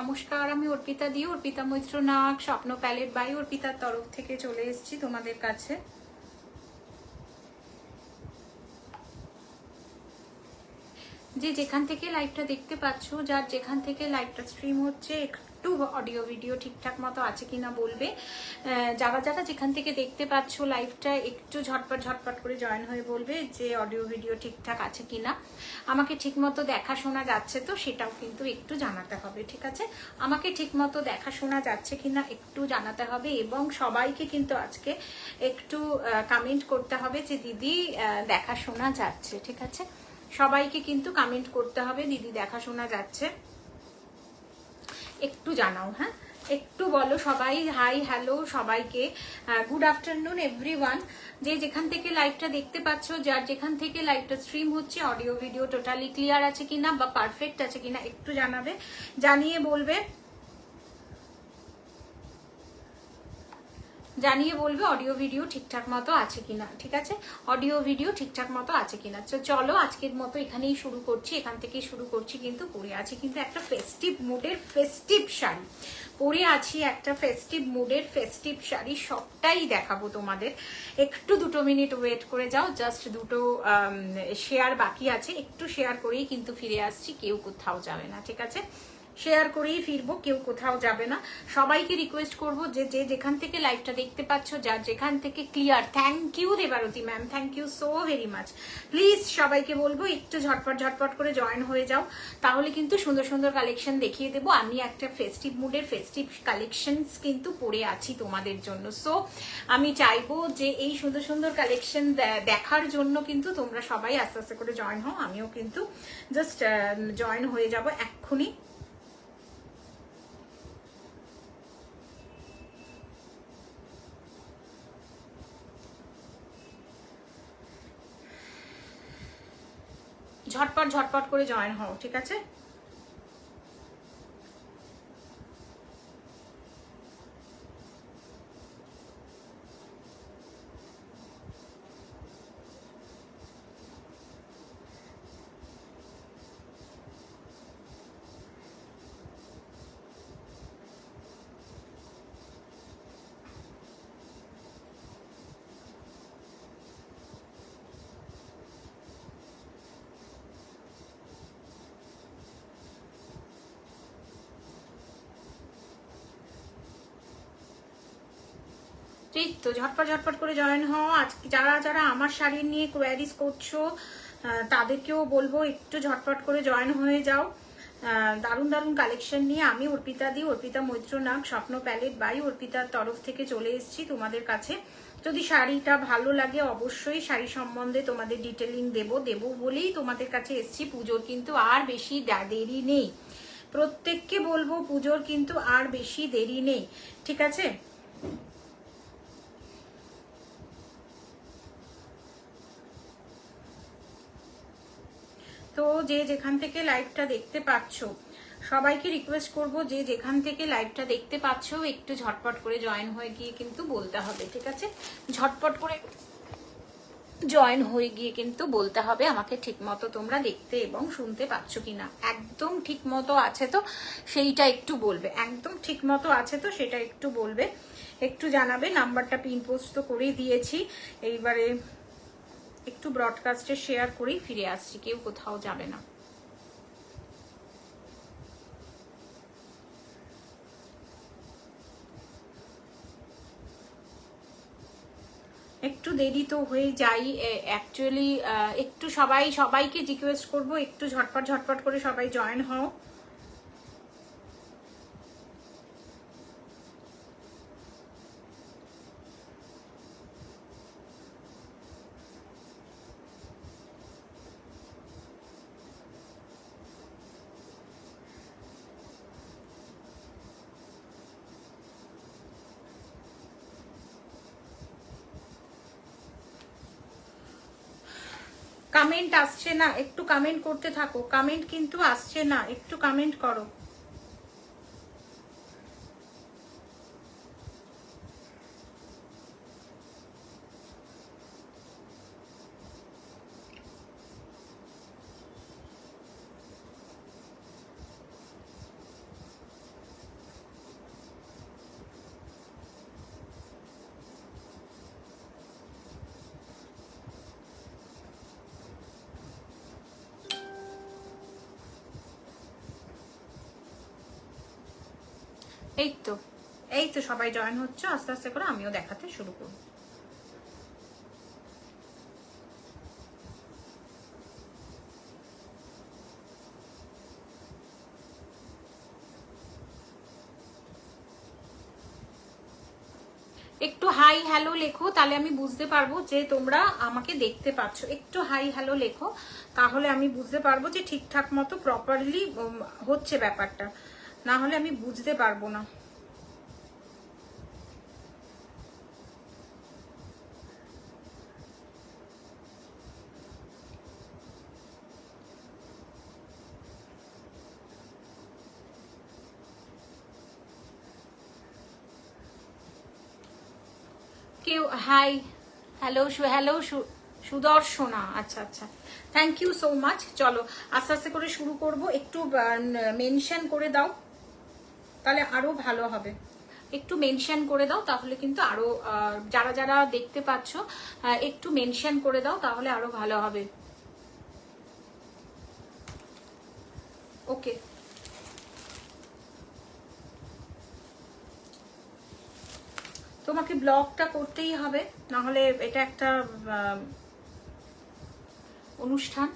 নমস্কার, আমি অর্পিতা দি, অর্পিতা মৈত্র নাগ স্বপ্ন প্যালেট বাই অর্পিতার তরফ থেকে চলে এসেছি তোমাদের কাছে। যে যেখান থেকে লাইভটা দেখতে পাচ্ছ, যার যেখান থেকে লাইভটা স্ট্রিম হচ্ছে, একটু অডিও ভিডিও ঠিকঠাক মতো আছে কিনা বলবে। যারা যারা যেখান থেকে দেখতে পাচ্ছ লাইভটা, একটু ঝটপট ঝটপট করে জয়েন হয়ে বলবে যে অডিও ভিডিও ঠিকঠাক আছে কিনা। আমাকে ঠিক মতো দেখা শোনা যাচ্ছে তো সেটাও কিন্তু একটু জানাতে হবে, ঠিক আছে? আমাকে ঠিক মতো দেখা শোনা যাচ্ছে কিনা একটু জানাতে হবে, এবং সবাইকে কিন্তু আজকে একটু কমেন্ট করতে হবে যে দিদি দেখা শোনা যাচ্ছে, ঠিক আছে? সবাইকে কিন্তু কমেন্ট করতে হবে দিদি দেখা শোনা যাচ্ছে, একটু জানাও। হ্যাঁ, একটু বলো সবাই, হাই হ্যালো সবাইকে, গুড আফটারনুন এভরিওয়ান। যে যেখান থেকে লাইভটা দেখতে পাচ্ছ, যার যেখান থেকে লাইভটা স্ট্রিম হচ্ছে, অডিও ভিডিও টোটালি ক্লিয়ার আছে কিনা বা পারফেক্ট আছে কিনা একটু জানাবে, জানিয়ে বলবে অডিও ভিডিও ঠিকঠাক মতো আছে কিনা, ঠিক আছে? অডিও ভিডিও ঠিকঠাক মতো আছে কিনা। চলো আজকের মতো এখানেই শুরু করছি, এখান থেকেই শুরু করছি। কিন্তু পরে আছি কিন্তু একটা ফেস্টিভ মুডের ফেস্টিভ শাড়ি পরে আছি, একটা ফেস্টিভ মুডের ফেস্টিভ শাড়ি, সবটাই দেখাবো তোমাদের। একটু 2 মিনিট ওয়েট করে যাও, জাস্ট দুটো শেয়ার বাকি আছে, একটু শেয়ার করেই কিন্তু ফিরে আসছি, কেউ কোথাও যাবে না, ঠিক আছে? শেয়ার করেই ফিরবো, কেউ কোথাও যাবে না। সবাইকে রিকোয়েস্ট করবো যে যে যেখান থেকে লাইভটা দেখতে পাচ্ছ, যার যেখান থেকে clear, thank you Debarati ma'am, thank you so very much. Please সবাইকে বলবো একটু ঝটপট ঝটপট করে জয়েন হয়ে যাও, তাহলে কিন্তু সুন্দর সুন্দর কালেকশন দেখিয়ে দেবো। আমি একটা ফেস্টিভ মুডের ফেস্টিভ কালেকশনস কিন্তু পরে আছি তোমাদের জন্য। সো আমি চাইবো যে এই সুন্দর সুন্দর কালেকশন দেখার জন্য কিন্তু তোমরা সবাই আস্তে আস্তে করে জয়েন হও। আমিও কিন্তু জাস্ট জয়েন হয়ে যাব এক্ষুনি। ঝটপট ঝটপট করে জয়েন হও, ঠিক আছে? ঠিক তো, ঝটপট ঝটপট করে জয়েন হও। আজকে যারা যারা আমার শাড়ি নিয়ে কোয়ারিজ করছো, তাদেরকেও বলবো একটু ঝটপট করে জয়েন হয়ে যাও। দারুণ দারুণ কালেকশন নিয়ে আমি অর্পিতা দি, অর্পিতা মৈত্র নাগ স্বপ্ন প্যালেট বাই অর্পিতার তরফ থেকে চলে এসেছি তোমাদের কাছে। যদি শাড়িটা ভালো লাগে অবশ্যই শাড়ি সম্বন্ধে তোমাদের ডিটেলিং দেবো বলেই তোমাদের কাছে এসেছি। পুজোর কিন্তু আর বেশি দেরি নেই, প্রত্যেককে বলবো পুজোর কিন্তু আর বেশি দেরি নেই, ঠিক আছে? তো যে যেখান থেকে লাইভটা দেখতে পাচ্ছ, সবাইকে রিকোয়েস্ট করব যে যেখান থেকে লাইভটা দেখতে পাচ্ছ একটু ঝটপট করে জয়েন হয়ে গিয়ে কিন্তু বলতে হবে, ঠিক আছে? ঝটপট করে জয়েন হয়ে গিয়ে কিন্তু বলতে হবে আমাকে ঠিক মতো তোমরা দেখতে এবং শুনতে পাচ্ছ কিনা। একদম ঠিক মতো আছে তো সেইটা একটু বলবে, একদম ঠিক মতো আছে তো সেটা একটু বলবে, একটু জানাবে। নাম্বারটা পিন পোস্ট তো করেই দিয়েছি, এইবারে একটু ব্রডকাস্টে শেয়ার করেই ফিরে আসছি, কেউ কোথাও যাবে না। একটু দেরি তো হয়ে যাই অ্যাকচুয়ালি, একটু সবাইকে রিকোয়েস্ট করব একটু ঝটপট ঝটপট করে সবাই জয়েন হও। কমেন্ট আসছে না, একটু কমেন্ট করতে থাকো। কমেন্ট কিন্তু আসছে না, একটু কমেন্ট করো। এই তো সবাই জয়েন হচ্ছে আস্তে আস্তে করে, আমিও দেখাতে শুরু করব। একটু হাই হ্যালো লেখো, তাহলে আমি বুঝতে পারবো যে তোমরা আমাকে দেখতে পাচ্ছ। একটু হাই হ্যালো লেখো, তাহলে আমি বুঝতে পারবো যে ঠিকঠাক মতো প্রপারলি হচ্ছে ব্যাপারটা, না হলে আমি বুঝতে পারবো না। কেউ হাই হ্যালো হ্যালো সুদর্শনা, আচ্ছা আচ্ছা, থ্যাংক ইউ সো মাচ। চলো আস্তে আস্তে করে শুরু করব। একটু মেনশন করে দাও, তাহলে আরো ভালো হবে। একটু মেনশন করে দাও, তাহলে কিন্তু আরো যারা যারা দেখতে পাচ্ছ একটু মেনশন করে দাও, তাহলে আরো ভালো হবে। ওকে, তোমাকে ব্লগটা করতেই হবে, না হলে এটা একটা অনুষ্ঠান।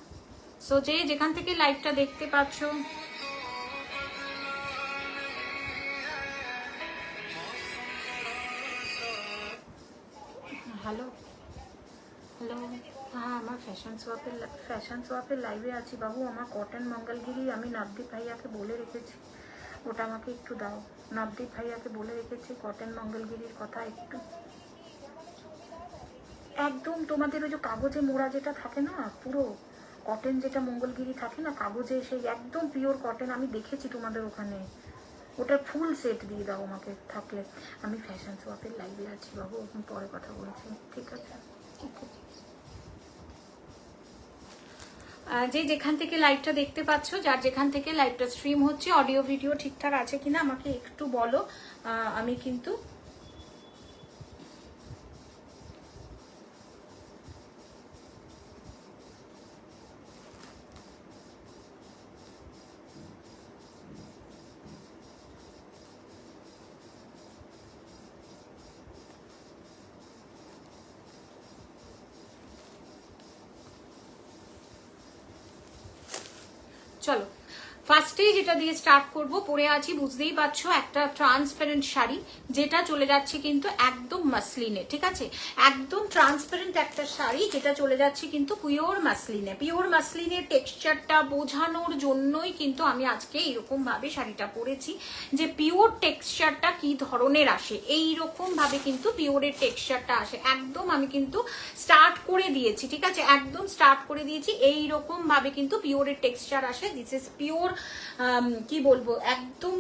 সো যে যেখান থেকে লাইভটা দেখতে পাচ্ছ, হ্যালো হ্যালো, হ্যাঁ আমার ফ্যাশন সোয়াপের লাইভে আছি বাবু। আমার কটন মঙ্গলগিরি আমি নবদীপ ভাইয়াকে বলে রেখেছি, ওটা আমাকে একটু দাও। নবদীপ ভাইয়াকে বলে রেখেছি কটন মঙ্গলগিরির কথা একটু। একদম তোমাদের ওই যে কাগজে মোড়া যেটা থাকে না, পুরো কটন যেটা মঙ্গলগিরি থাকে না কাগজে, সেই একদম পিওর কটন আমি দেখেছি তোমাদের ওখানে, ওটার ফুল সেট দিয়ে দাও আমাকে থাকলে। আমি ফ্যাশন সোয়াপের লাইভে আছি বাবু, আমি পরে কথা বলছি, ঠিক আছে? যে যেখান থেকে লাইভটা দেখতে পাচ্ছ, যার যেখান থেকে লাইভটা স্ট্রিম হচ্ছে, অডিও ভিডিও ঠিকঠাক আছে কিনা আমাকে একটু বলো। আমি কিন্তু চলো ফার্স্টেই যেটা দিয়ে স্টার্ট করব, পরে আছি বুঝতেই পারছো একটা ট্রান্সপারেন্ট শাড়ি, যেটা চলে যাচ্ছে কিন্তু একদম মাসলিনে, ঠিক আছে? একদম ট্রান্সপারেন্ট একটা শাড়ি যেটা চলে যাচ্ছে কিন্তু পিওর মাসলিনে। পিওর মাসলিনের টেক্সচারটা বোঝানোর জন্যই কিন্তু আমি আজকে এইরকম ভাবে শাড়িটা পরেছি, যে পিওর টেক্সচারটা কি ধরনের আসে, এইরকম ভাবে কিন্তু পিওরের টেক্সচারটা আসে। একদম আমি কিন্তু স্টার্ট করে দিয়েছি, ঠিক আছে? একদম স্টার্ট করে দিয়েছি, এইরকম ভাবে কিন্তু পিওরের টেক্সচার আসে। দিস ইজ পিওর, কি বলবো, একদম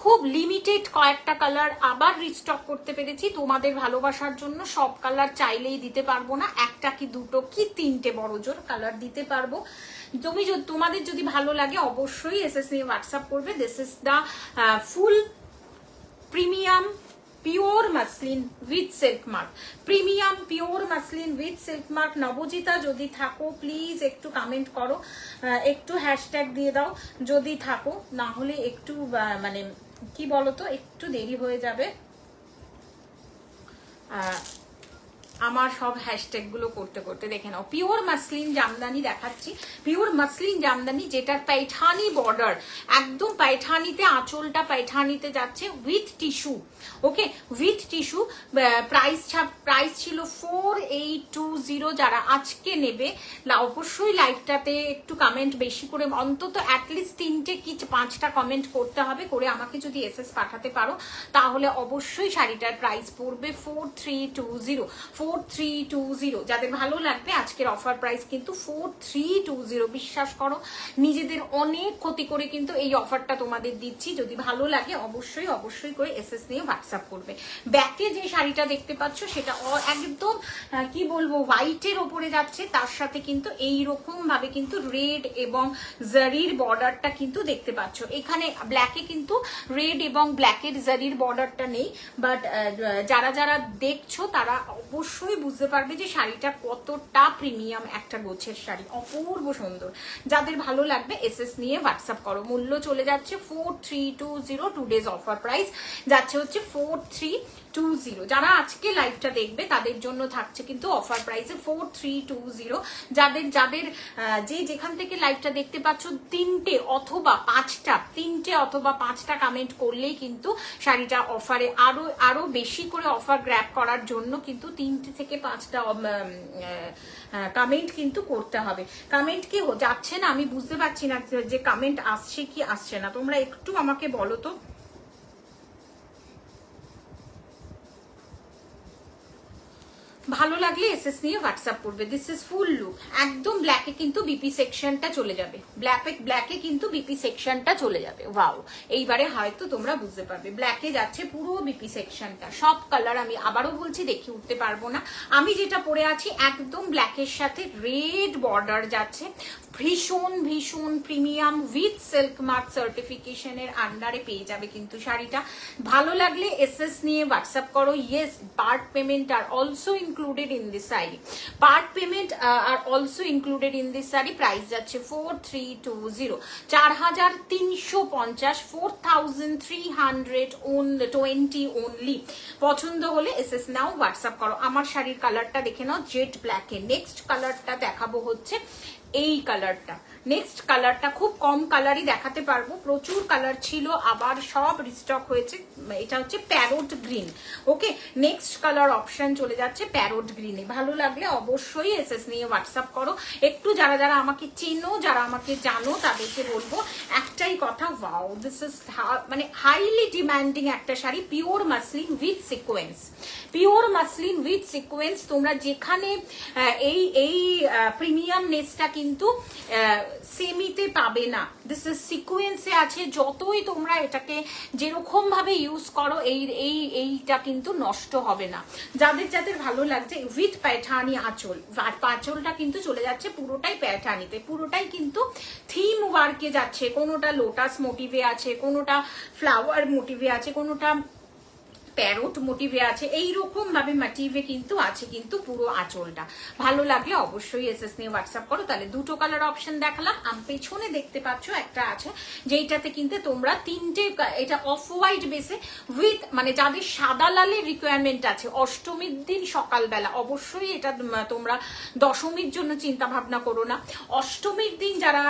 খুব লিমিটেড কয়েকটা কালার আবার রিস্টক করতে পেরেছি তোমাদের ভালোবাসার জন্য। সব কালার চাইলেই দিতে পারবো না, একটা কি দুটো কি তিনটে বড় জোর কালার দিতে পারবো। তোমাদের যদি ভালো লাগে অবশ্যই এসএস নিয়ে হোয়াটসঅ্যাপ করবে। This is the full premium pure muslin with silk mark, premium pure muslin with silk mark. Nabajita যদি থাকো প্লিজ একটু কমেন্ট করো, একটু হ্যাশট্যাগ দিয়ে দাও যদি থাকো, না হলে একটু মানে কি বলতো একটু দেরি হয়ে যাবে আমার সব হ্যাশট্যাগ গুলো করতে করতে। দেখে নাও পিওর মাসলিন জামদানি দেখাচ্ছি, পিওর মাসলিন জামদানি যেটার পাইঠানি বর্ডার, একদম পাইঠানিতে, আঁচলটা পাইঠানিতে যাচ্ছে with tissue. Okay, with tissue. Price ছিল 4820। যারা আজকে নেবে অবশ্যই লাইভটাতে একটু কমেন্ট বেশি করে, অন্তত অ্যাটলিস্ট 3টে কি 5টা কমেন্ট করতে হবে, করে আমাকে যদি এসএস পাঠাতে পারো তাহলে অবশ্যই শাড়িটার প্রাইস পড়বে 4320। 4320 যাদের ভালো লাগবে, আজকের অফার প্রাইস কিন্তু 4320। বিশ্বাস করো, নিজেদের অনেক ক্ষতি করে কিন্তু এই অফারটা তোমাদের দিচ্ছি। যদি ভালো লাগে অবশ্যই অবশ্যই করে এসএস নিয়ে হোয়াটসঅ্যাপ করবে। ব্যাকে যে শাড়িটা দেখতে পাচ্ছ সেটা একদম কি বলবো হোয়াইটের ওপরে যাচ্ছে, তার সাথে কিন্তু এইরকম ভাবে কিন্তু রেড এবং জারির বর্ডারটা কিন্তু দেখতে পাচ্ছ। এখানে ব্ল্যাকে কিন্তু রেড এবং ব্ল্যাকের জারির বর্ডারটা নেই, বাট যারা যারা দেখছো তারা অবশ্যই অবশ্যই বুঝতে পারবে যে শাড়িটা কতটা প্রিমিয়াম একটা গোছের শাড়ি, অপূর্ব সুন্দর। যাদের ভালো লাগবে এসএস নিয়ে হোয়াটসঅ্যাপ করো। মূল্য চলে যাচ্ছে 4320, 2 ডেজ অফার প্রাইস যাচ্ছে হচ্ছে 4320। যারা আজকে লাইভটা দেখবে তাদের জন্য থাকছে কিন্তু অফার প্রাইসে 4320। যাদের যাদের যেখান থেকে লাইভটা দেখতে পাচ্ছ তিনটে অথবা পাঁচটা কমেন্ট করলেই কিন্তু শাড়িটা অফারে আরো বেশি করে অফার গ্র্যাব করার জন্য কিন্তু 3 থেকে 5টা কমেন্ট কিন্তু করতে হবে। কমেন্ট কি যাচ্ছে না, আমি বুঝতে পারছি না যে কমেন্ট আসছে কি আসছে না, তোমরা একটু আমাকে বলো তো। ভালো লাগলে এসএস নিয়ে হোয়াটসঅ্যাপ করবে। দিস ইজ ফুল লুক, একদম ব্ল্যাকে কিন্তু বিপি সেকশনটা চলে যাবে, ব্ল্যাকে কিন্তু বিপি সেকশনটা চলে যাবে। ওয়াও, এইবারে হয়তো তোমরা বুঝতে পারবে, ব্ল্যাকে যাচ্ছে পুরো বিপি সেকশনটা, সব কালার আমি আবারও বলছি দেখিয়ে উঠতে পারবো না। আমি যেটা পরে আছি একদম ব্ল্যাকের সাথে রেড বর্ডার যাচ্ছে, ভীষণ ভীষণ প্রিমিয়াম উইথ সিল্ক মার্ক সার্টিফিকেশনের আন্ডারে পেয়ে যাবে কিন্তু শাড়িটা। ভালো লাগলে এসএস নিয়ে হোয়াটসঅ্যাপ করো। Yes, part payment are also included in this saree. Part payment are also included in this saree. Price যাচ্ছে 4320, 4350, 4320 only. পছন্দ হলে এসএস নাও হোয়াটসঅ্যাপ করো। আমার শাড়ির কালারটা দেখে নাও, জেড ব্ল্যাকে। নেক্সট কালারটা দেখাবো হচ্ছে এই কালারটা। নেক্সট কালারটা খুব কম কালারই দেখাতে পারবো, প্রচুর কালার ছিল আবার সব রিস্টক হয়েছে। এটা হচ্ছে প্যারোট গ্রিন। ওকে, নেক্সট কালার অপশন চলে যাচ্ছে প্যারোট গ্রিনে। ভালো লাগলে অবশ্যই এসএস নিয়ে হোয়াটসঅ্যাপ করো। একটু যারা যারা আমাকে চেনো, যারা আমাকে জানো, তাদেরকে বলবো একটাই কথা, ওয়াও দিস ইজ মানে হাইলি ডিমান্ডিং একটা sari, pure muslin with sequence. Pure muslin with sequence. তোমরা যেখানে এই প্রিমিয়াম নেসটা কিন্তু সেমিতে পাবে না, দিস ইজ সিকোয়েন্সে আছে। যতই তোমরা এটাকে যেরকম ভাবে ইউজ করো এইটা কিন্তু নষ্ট হবে না। যাদের যাদের ভালো লাগছে উইথ প্যাঠানি আঁচল, আঁচলটা কিন্তু চলে যাচ্ছে পুরোটাই প্যাঠানিতে, পুরোটাই কিন্তু থিম ওয়ার্কে যাচ্ছে। কোনোটা লোটাস মোটিভে আছে, কোনোটা ফ্লাওয়ার মোটিভে আছে, কোনোটা প্যারোট মোটিভে আছে, এইরকম ভাবে মোটিভে কিন্তু আছে কিন্তু পুরো আঁচলটা। ভালো লাগলে অবশ্যই এসএস নিয়ে হোয়াটসঅ্যাপ করো। তাহলে দুটো কালার অপশন দেখালাম। আমি পেছনে দেখতে পাচ্ছ একটা আছে যেইটাতে কিন্তু তোমরা তিনটে, এটা অফ হোয়াইট বেসে উইথ মানে যাদের সাদা লালের রিকোয়ারমেন্ট আছে অষ্টমীর দিন সকালবেলা, অবশ্যই এটা তোমরা দশমীর জন্য চিন্তা ভাবনা করো না, অষ্টমীর দিন যারা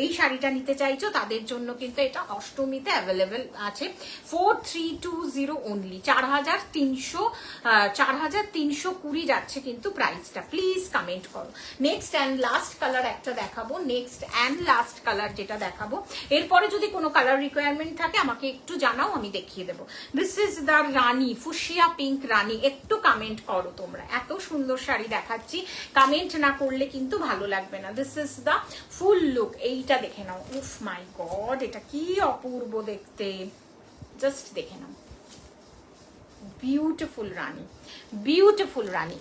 এই শাড়িটা নিতে চাইছো তাদের জন্য কিন্তু এটা অষ্টমীতে অ্যাভেলেবেল আছে। 4320 অনলি, 4320 যাচ্ছে কিন্তু প্রাইসটা। প্লিজ কমেন্ট করো। নেক্সট অ্যান্ড লাস্ট কালার একটা দেখাবো, নেক্সট অ্যান্ড লাস্ট কালার যেটা দেখাবো, এরপরে যদি কোনো কালার রিকোয়ারমেন্ট থাকে আমাকে একটু জানাও, আমি দেখিয়ে দেবো। This is the rani, fuchsia pink rani. একটু কমেন্ট করো তোমরা, এত সুন্দর শাড়ি দেখাচ্ছি, কমেন্ট না করলে কিন্তু ভালো লাগবে না। This is the full look, এইটা দেখে নাও। উফ মাই গড, এটা কি অপূর্ব দেখতে, জাস্ট দেখে নাও। বিউটিফুল রানী, বিউটিফুল রানী।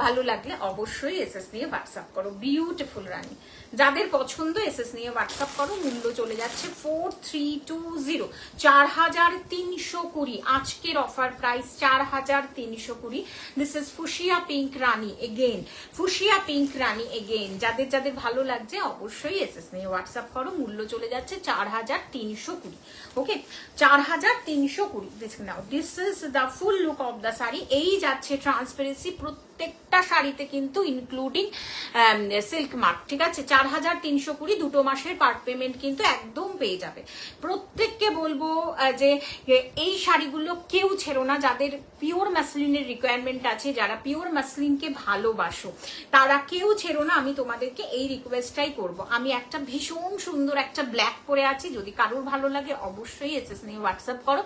ভালো লাগলে অবশ্যই এসএস নিয়ে হোয়াটসঅ্যাপ করো। বিউটিফুল রানী, যাদের পছন্দ এসএস নিয়ে হোয়াটসঅ্যাপ করো। মূল্য চলে যাচ্ছে 4320, 4320 আজকের offer price 4320। This is fuchsia pink rani again, fuchsia pink rani again. যাদের যাদের ভালো লাগছে অবশ্যই এসএস নিয়ে হোয়াটসঅ্যাপ করো। মূল্য চলে যাচ্ছে 4320। ওকে, 4320 দেখে নাও। This is the full look of the sari. এই যাচ্ছে ট্রান্সপারেন্সি প্রত্যেকটা শাড়িতে কিন্তু ইনক্লুডিং সিল্ক মার্ক, ঠিক আছে। 4320, 2 মাসের পার্ট পেমেন্ট কিন্তু একদম পেয়ে যাবে। প্রত্যেককে বলবো যে এই শাড়িগুলো কেউ ছেড়ো না। যাদের পিওর মাসলিনের রিকোয়ারমেন্ট আছে, যারা পিওর মাসলিনকে ভালোবাসো, তারা কেউ ছেড়ো না। আমি তোমাদেরকে এই রিকোয়েস্টটাই করব। আমি একটা ভীষণ সুন্দর একটা ব্ল্যাক পরে আছি, যদি কারোর ভালো লাগে অবশ্যই এসএস নিয়ে হোয়াটসঅ্যাপ করো।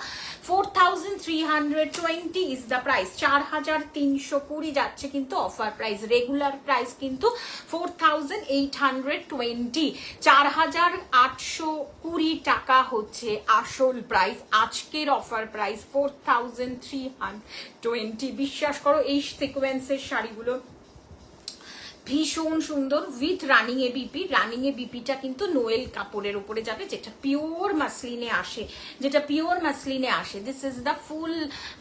4320 ইজ দ্য প্রাইস, 4320 যাচ্ছে কিন্তু অফার প্রাইস। রেগুলার প্রাইস কিন্তু 4820, 4820 টাকা হচ্ছে আসল প্রাইস। আজকের অফার প্রাইস 4320। বিশ্বাস করো এই সিকোয়েন্সের শাড়িগুলো ভীষণ সুন্দর with running a BP. Running a বিপিটা কিন্তু নোয়েল কাপড়ের উপরে যাবে, যেটা পিওর মাসলিনে আসে, যেটা পিওর মাসলিনে আসে। দিস ইজ দ্য ফুল,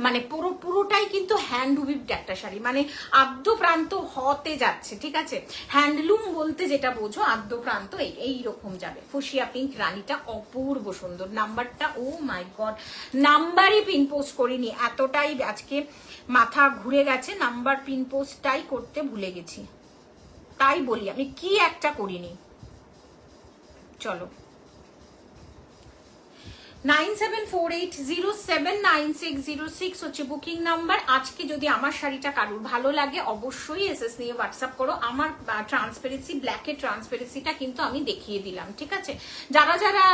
মানে পুরোটাই কিন্তু হ্যান্ড উইভড একটা শাড়ি, মানে আদ্য প্রান্ত হতে যাচ্ছে, ঠিক আছে? হ্যান্ডলুম বলতে যেটা বোঝো, আদ্য প্রান্ত এইরকম যাবে। ফুসিয়া পিঙ্ক রানীটা অপূর্ব সুন্দর। নাম্বারটা, ও মাই গড, নাম্বারই পিন পোস্ট করিনি, এতটাই আজকে মাথা ঘুরে গেছে, নাম্বার পিন পোস্টটাই করতে ভুলে গেছি, তাই বলি আমি কি একটা করিনি। চলো 9748079606 হচ্ছে বুকিং নাম্বার। আজকে যদি আমার শাড়িটা কারোর ভালো লাগে অবশ্যই এসএস নিয়ে হোয়াটসঅ্যাপ করো। আমার ট্রান্সপারেন্সি, ব্ল্যাকের ট্রান্সপারেন্সিটা কিন্তু আমি দেখিয়ে দিলাম, ঠিক আছে? যারা যারা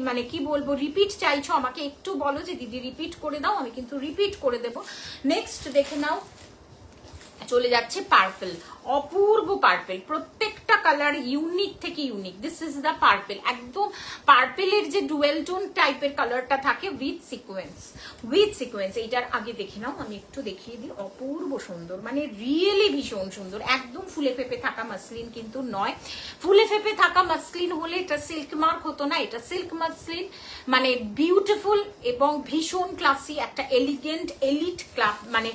মানে কি বলবো রিপিট চাইছো আমাকে একটু বলো যে দিদি রিপিট করে দাও, আমি কিন্তু রিপিট করে দেবো। নেক্সট দেখে নাও, চলে যাচ্ছে পার্পল, অপূর্ব পার্পল, প্রত্যেকটা কালার ইউনিক থেকে unique. This is the purple, একদম পার্পেলের যে ডুয়েল টোন টাইপের কালারটা থাকে উইথ সিকোয়েন্স, উইথ সিকোয়েন্স। এইটার আগে দেখে নাও, আমি একটু দেখিয়ে দিই, অপূর্ব সুন্দর, মানে রিয়েলি ভীষণ সুন্দর। একদম ফুলে ফেপে থাকা মাসলিন কিন্তু নয়, ফুলে ফেপে থাকা মাসলিন হলে এটা সিল্ক মার্ক হতো না, এটা সিল্ক মাসলিন, মানে বিউটিফুল এবং ভীষণ ক্লাসি, একটা এলিগেন্ট এলিট ক্লাব, মানে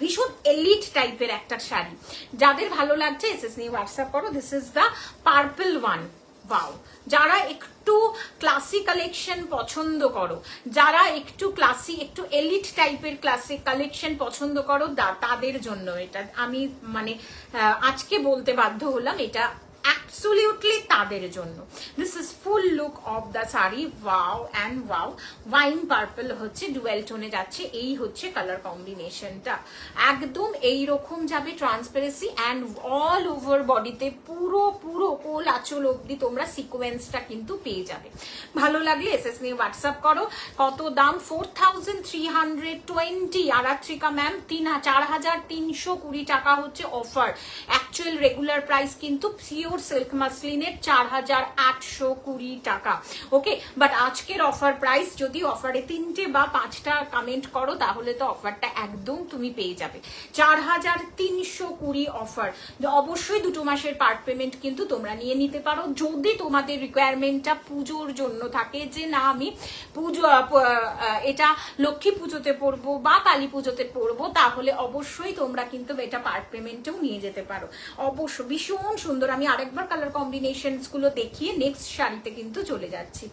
ভীষণ এলিট টাইপের একটা শাড়ি। যাদের ভালো লাগছে এসএস নিয়ে হোয়াটসঅ্যাপ করো। This is the purple one. Wow, যারা একটু ক্লাসি কালেকশন পছন্দ করো, যারা একটু ক্লাসি, একটু এলিট টাইপের ক্লাসি কালেকশন পছন্দ করো, তাদের জন্য এটা আমি মানে আজকে বলতে বাধ্য হলাম, এটা absolutely তাদের জন্য। This is full look of the sari, wow and wow. Wine purple হচ্ছে ডুয়েল টোনে যাচ্ছে, এই হচ্ছে কালার কম্বিনেশনটা, একদম এইরকম যাবে ট্রান্সপারেন্সি অ্যান্ড অল ওভার বডিতে পুরো কোল আঁচল অব্দি তোমরা সিকোয়েন্সটা কিন্তু পেয়ে যাবে। ভালো লাগলে এসএস নিয়ে হোয়াটসঅ্যাপ করো। কত দাম? 4320। আরাত্রিকা ম্যাম 4320 টাকা হচ্ছে অফার, অ্যাকচুয়াল রেগুলার প্রাইস কিন্তু পিওর সিল্ক মাসলিনের 4820 টাকা। ওকে, বাট আজকের অফার প্রাইস, যদি অফারে 3টে বা 5টা কমেন্ট করো তাহলে তো অফারটা একদম তুমি পেয়ে যাবে। 4320 অফার। অবশ্যই 2 মাসের পার্ট পেমেন্ট কিন্তু তোমরা নিয়ে নিতে পারো, যদি তোমাদের রিকোয়ারমেন্টটা পুজোর জন্য থাকে, যে না আমি পুজো এটা লক্ষ্মী পুজোতে পরবো বা কালী পুজোতে পরবো, তাহলে অবশ্যই তোমরা কিন্তু এটা পার্ট পেমেন্টেও নিয়ে যেতে পারো। অবশ্য ভীষণ সুন্দর। আমি আরেকবার কালার কম্বিনেশনস গুলো দেখিয়ে নেক্সট শাড়িতে কিন্তু চলে যাচ্ছি,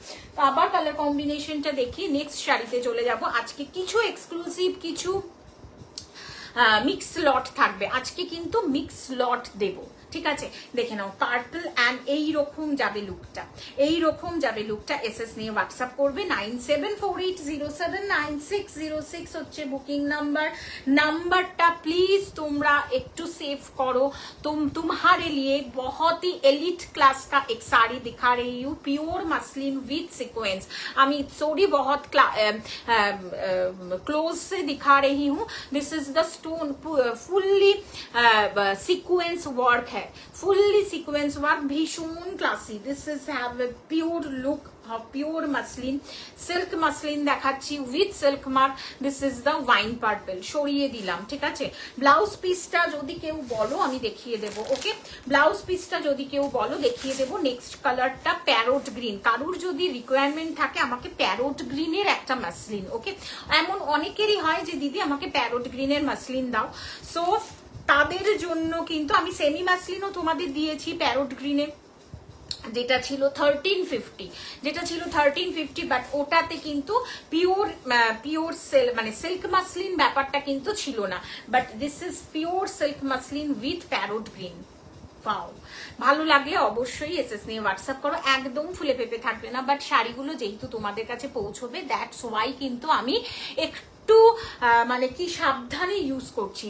আবার কালার কম্বিনেশনটা দেখিয়ে নেক্সট শাড়িতে চলে যাব। আজকে কিছু এক্সক্লুসিভ, কিছু মিক্স লট থাকবে, আজকে কিন্তু মিক্স লট দেব, ঠিক আছে? দেখে নাও পার্পল অ্যান্ড এইরকম যাবে লুকটা, এইরকম যাবে লুকটা। এসএস নিয়ে হোয়াটসঅ্যাপ করবে। 9748079606 হচ্ছে বুকিং নাম্বার। নাম্বারটা প্লিজ তোমরা একটু সেভ करो। तुम्हारे लिए बहुत ही एलिट क्लास का एक साड़ी दिखा रही हूँ, प्योर मसलिन विथ सीक्वेंस। আমি सॉरी बहुत क्लोज से दिखा रही हूँ। This is the stone fully sequence work है, फुल्ली सीक्वेंस वर्क, भीषण classy. This is have a pure look, pure muslin, silk muslin দেখাচ্ছি with silk mark. This is the wine purple, সরিয়ে দিলাম, ঠিক আছে? ব্লাউজ পিসটা যদি কেউ বলো আমি দেখিয়ে দেবো। ওকে, ব্লাউজ পিসটা যদি কেউ বলো দেখিয়ে দেবো। নেক্সট কালারটা প্যারোট গ্রিন, কারুর যদি রিকোয়ারমেন্ট থাকে আমাকে প্যারোট গ্রিনের একটা মাসলিন, ওকে, এমন অনেকেরই হয় যে দিদি আমাকে প্যারোট গ্রিনের মাসলিন দাও, সো তাদের জন্য কিন্তু আমি সেমি মাসলিনও তোমাদের দিয়েছি প্যারোট গ্রিনে, যেটা ছিল 1350, যেটা ছিল 1350, বাট ওটাতে কিন্তু পিওর মানে সিল্ক মাসলিন ব্যাপারটা কিন্তু ছিল না, but this is pure silk muslin with parrot green. পাও ভালো লাগলে অবশ্যই এসএস নিয়ে হোয়াটসঅ্যাপ করো। একদম ফুলে পেপে থাকবে না, বাট শাড়িগুলো যেহেতু তোমাদের কাছে পৌঁছবে, দ্যাটস ওয়াই কিন্তু আমি একটু মানে কি সাবধানে ইউজ করছি,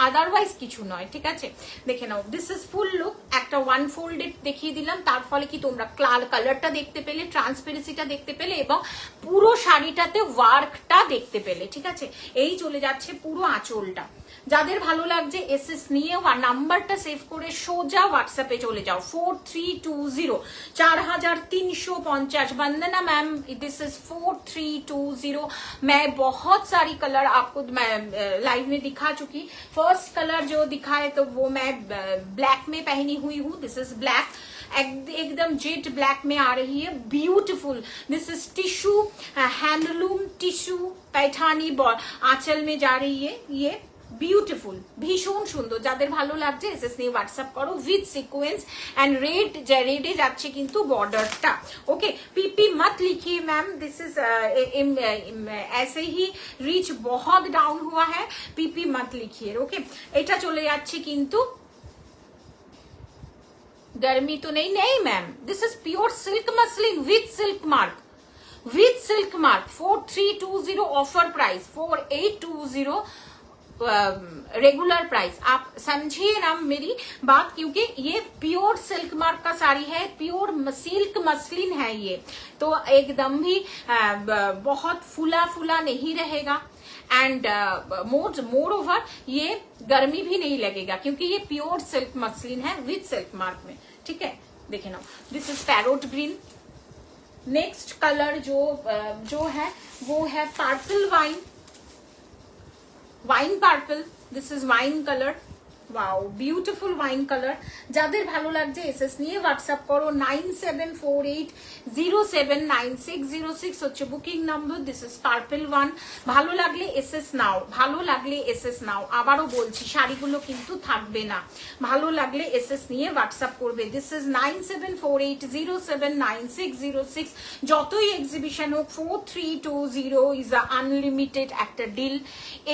আদারওয়াইজ কিছু নয়, ঠিক আছে? দেখে নাও, দিস ইজ ফুল লুক। একটা ওয়ান ফোল্ডেড দেখিয়ে দিলাম, তার ফলে কি তোমরা কালারটা দেখতে পেলে, ট্রান্সপারেন্সিটা দেখতে পেলে এবং পুরো শাড়িটাতে ওয়ার্কটা দেখতে পেলে, ঠিক আছে? এই চলে যাচ্ছে পুরো আঁচলটা। যাদের ভালো লাগছে এসএস নিয়ে নাম্বারটা সেভ করে সোজা হোয়াটসঅ্যাপে চলে যাও, 4320 4350। वंदना मैम, दिस इज 4320। मैं बहुत सारी कलर आपको मैं लाइव में दिखा चुकी। फर्स्ट कलर जो दिखा है तो वो मैं ब्लैक में पहनी हुई हूँ। दिस इज ब्लैक, एकदम जेट ब्लैक में आ रही है, beautiful. This is tissue, handloom tissue Paithani आंचल में जा रही है, ये বিউটিফুল, ভীষণ সুন্দর। যাদের ভালো লাগছে এসএস নিয়ে হোয়াটসঅ্যাপ করো উইথ সিকোয়েন্স एंड रेडে যাচ্ছে কিন্তু বর্ডারটা। ओके, पीपी मत लिखिए मैम, दिस इज ऐसे ही रीच बहुत डाउन हुआ है, पीपी मत लिखिए। ओके, এটা চলে যাচ্ছে কিন্তু गर्मी तो नहीं, नहीं ma'am, this is pure silk muslin with silk mark, with silk mark. 4320 offer price, 4820 regular price. आप समझिए ना मेरी बात, क्योंकि ये प्योर सिल्क मार्क का साड़ी है, प्योर सिल्क मसलिन है ये, तो एकदम भी बहुत फूला फूला नहीं रहेगा। एंड मोर ओवर ये गर्मी भी नहीं लगेगा, क्योंकि ये प्योर सिल्क मसलिन है विथ सिल्क मार्क में। ठीक है, देखे ना, this is parrot green. Next colour जो है वो है purple wine, wine purple. This is wine colour, wow beautiful wine colour. যাদের ভালো লাগছে এসএস নিয়ে হোয়াটসঅ্যাপ করো 9748079606 হচ্ছে booking number. This is purple one. ভালো লাগলে এসএস নাও, ভালো লাগলে এসএস নাও। আবারও বলছি শাড়িগুলো কিন্তু থাকবে না, ভালো লাগলে এসএস নিয়ে হোয়াটসঅ্যাপ করবে। This is 9748079606। যতই এক্সিবিশন হোক 4320 ইজ আ আনলিমিটেড একটা ডিল।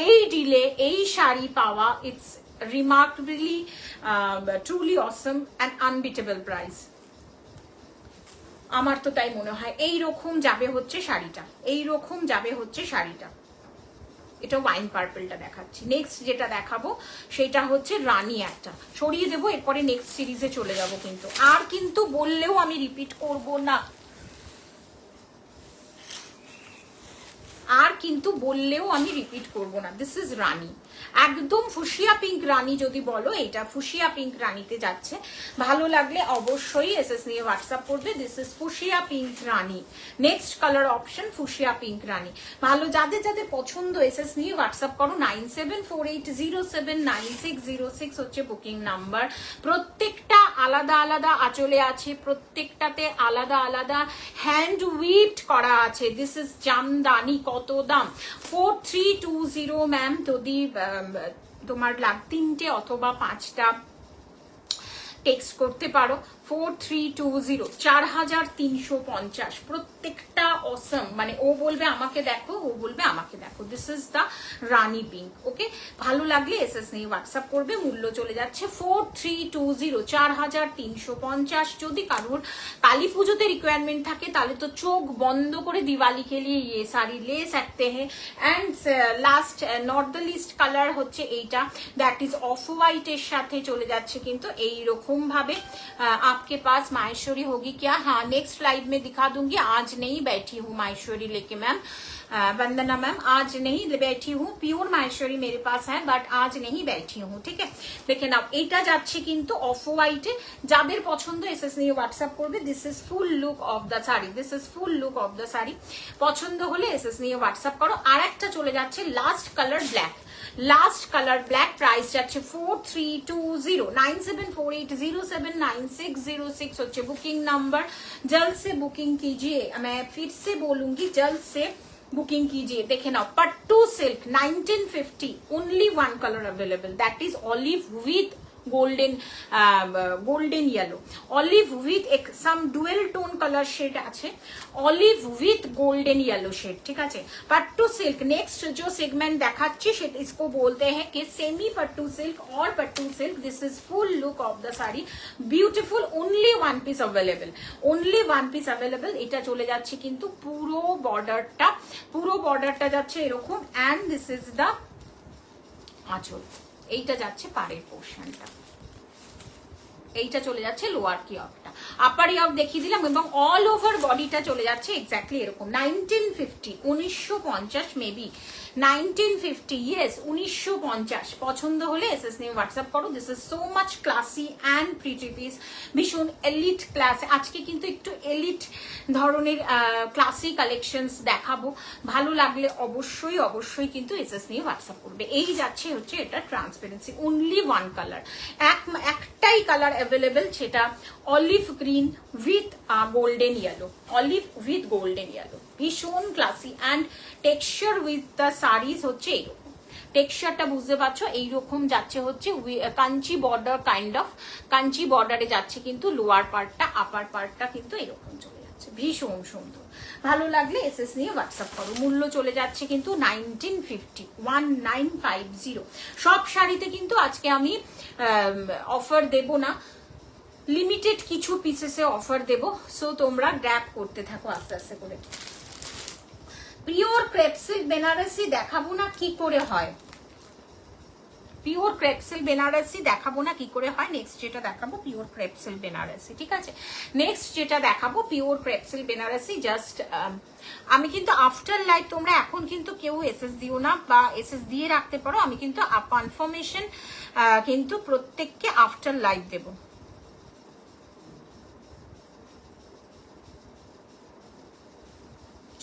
এই ডিলে এই শাড়ি পাওয়া it's remarkably truly awesome and unbeatable price। আমার তো তাই মনে হয় এই রকম যাবে হচ্ছে শাড়িটা, এই রকম যাবে হচ্ছে শাড়িটা। এটা ওয়াইন পার্পলটা দেখাচ্ছি। নেক্সট যেটা দেখাবো সেটা হচ্ছে রানী একটা, সরিয়ে দেবো, এরপরে নেক্সট সিরিজে চলে যাব। কিন্তু আর কিন্তু বললেও আমি রিপিট করব না, আর কিন্তু বললেও আমি রিপিট করব না। দিস ইজ রানী, একদম ফুশিয়া পিঙ্ক রানী যদি বলো, এটা ফুশিয়া পিঙ্ক রানীতে যাচ্ছে। ভালো লাগলে অবশ্যই এসএস নিয়ে হোয়াটসঅ্যাপ করবে। This is fuchsia pink rani. Next colour option fuchsia pink rani. ভালো যাদের যাদের পছন্দ এসএস নিয়ে হোয়াটসঅ্যাপ করো 9748079606 হচ্ছে বুকিং নাম্বার। প্রত্যেকটা আলাদা আলাদা আঁচলে আছে, প্রত্যেকটাতে আলাদা আলাদা হ্যান্ড উইভড করা আছে। This is Jamdani. কত দাম? 4320 ম্যাম। যদি তোমার তিনটে অথবা 5টা টেক্সট করতে পারো 4320 4350। প্রত্যেকটা অসম, মানে ও বলবে আমাকে দেখো, ও বলবে আমাকে দেখো। This is the rani pink. Okay, ভালো লাগলে এসএস নিয়ে হোয়াটসঅ্যাপ করবে। মূল্য চলে যাচ্ছে 4320 4350। যদি কারোর কালী পুজোতে রিকোয়ারমেন্ট থাকে তাহলে তো চোখ বন্ধ করে দিওয়ালি के लिए ये साड़ी ले सकते हैं। And last not the list colour হচ্ছে এইটা, দ্যাট ইজ অফ হোয়াইটের সাথে চলে যাচ্ছে কিন্তু এইরকম ভাবে। आपके पास माहेश्वरी होगी क्या? हाँ, नेक्स्ट लाइव में दिखा दूंगी। आज नहीं बैठी हूँ माहेश्वरी लेके मैम, वंदना मैम आज नहीं बैठी हूँ। प्योर माहेश्वरी मेरे पास है बट आज नहीं बैठी हूँ। ठीक है, देखें आप এটা যাচ্ছে কিন্তু অফ হোয়াইটে। যাদের পছন্দ এসএস নিয়ে হোয়াটসঅ্যাপ করবে। This is full look of the sari, this is full look of the sari. পছন্দ হলে এসএস নিয়ে হোয়াটসঅ্যাপ করো। আর একটা চলে যাচ্ছে last colour black, last colour black. Price जाच्छे 4320 9748079606 होच्छे बुकिंग नंबर। जल्द से बुकिंग कीजिए, मैं फिर से बोलूंगी जल्द से बुकिंग कीजिए। देखे ना, pattu silk 1950, only one colour available, that is olive with golden yellow, olive with some dual tone colour shade আছে, olive with golden yellow shade. ठीक है, पट्टू सिल्क। नेक्स्ट जो सेगमेंट देखाচ্ছি সেটা इसको बोलते हैं कि सेमी पट्टू सिल्क और pattu silk. This is full look of the sari, beautiful. Only one piece available, only one piece available. এটা চলে যাচ্ছে কিন্তু পুরো বর্ডারটা যাচ্ছে এরকম। এন্ড দিস ইজ দা আঁচল, এইটা যাচ্ছে পাড়ের পোর্শনটা। এইটা চলে যাচ্ছে লোয়ার কিয়কটা, আপার ইয়ক দেখিয়ে দিলাম, এবং অল ওভার বডিটা চলে যাচ্ছে এক্স্যাক্টলি এরকম 1950, 1950 মেবি 1950, ইয়েস 1950। পছন্দ হলে এসএস নিয়ে হোয়াটসঅ্যাপ করো। This is so much classy and pretty piece, ভীষণ এলিট ক্লাস। আজকে কিন্তু একটু এলিট ধরনের ক্লাসি কালেকশনস দেখাবো, ভালো লাগলে অবশ্যই অবশ্যই কিন্তু এসএস নিয়ে হোয়াটসঅ্যাপ করবে। এই যাচ্ছে হচ্ছে এটা ট্রান্সপারেন্সি, অনলি ওয়ান কালার, একটাই কালার অ্যাভেলেবেল, সেটা olive green with golden yellow, olive with golden yellow, ভীষণ classy and texture with the saris হচ্ছে এইরকম। টেক্সচারটা বুঝতে পারছো, এইরকম যাচ্ছে হচ্ছে Kanchi border, kind of Kanchi বর্ডারে যাচ্ছে কিন্তু লোয়ার পার্টটা, আপার পার্টটা কিন্তু এরকম চলে যাচ্ছে, ভীষণ সুন্দর। ভালো লাগলে এসএস নিয়ে হোয়াটসঅ্যাপ করো। মূল্য চলে যাচ্ছে কিন্তু 1950, 1950। সব শাড়িতে কিন্তু আজকে আমি অফার দেব না, লিমিটেড কিছু পিসেসে অফার দেব, সো তোমরা গ্র্যাব করতে থাকো আস্তে আস্তে করে। পিওর ক্রেপ সিল্ক বেনারসি দেখাবো না কি করে হয়, পিওর ক্রেপ সিল্ক বেনারসি দেখাবো না কি করে হয়। নেক্সট যেটা দেখাবো পিওর ক্রেপ সিল্ক বেনারসি, ঠিক আছে। নেক্সট যেটা দেখাবো pure crepe silk Benarasi. Just আমি কিন্তু আফটার লাইভ, তোমরা এখন কিন্তু কেউ এসএস দিও না, বা এসএস দিয়ে রাখতে পারো, আমি কিন্তু কনফার্মেশন কিন্তু প্রত্যেককে আফটার লাইভ দেবো।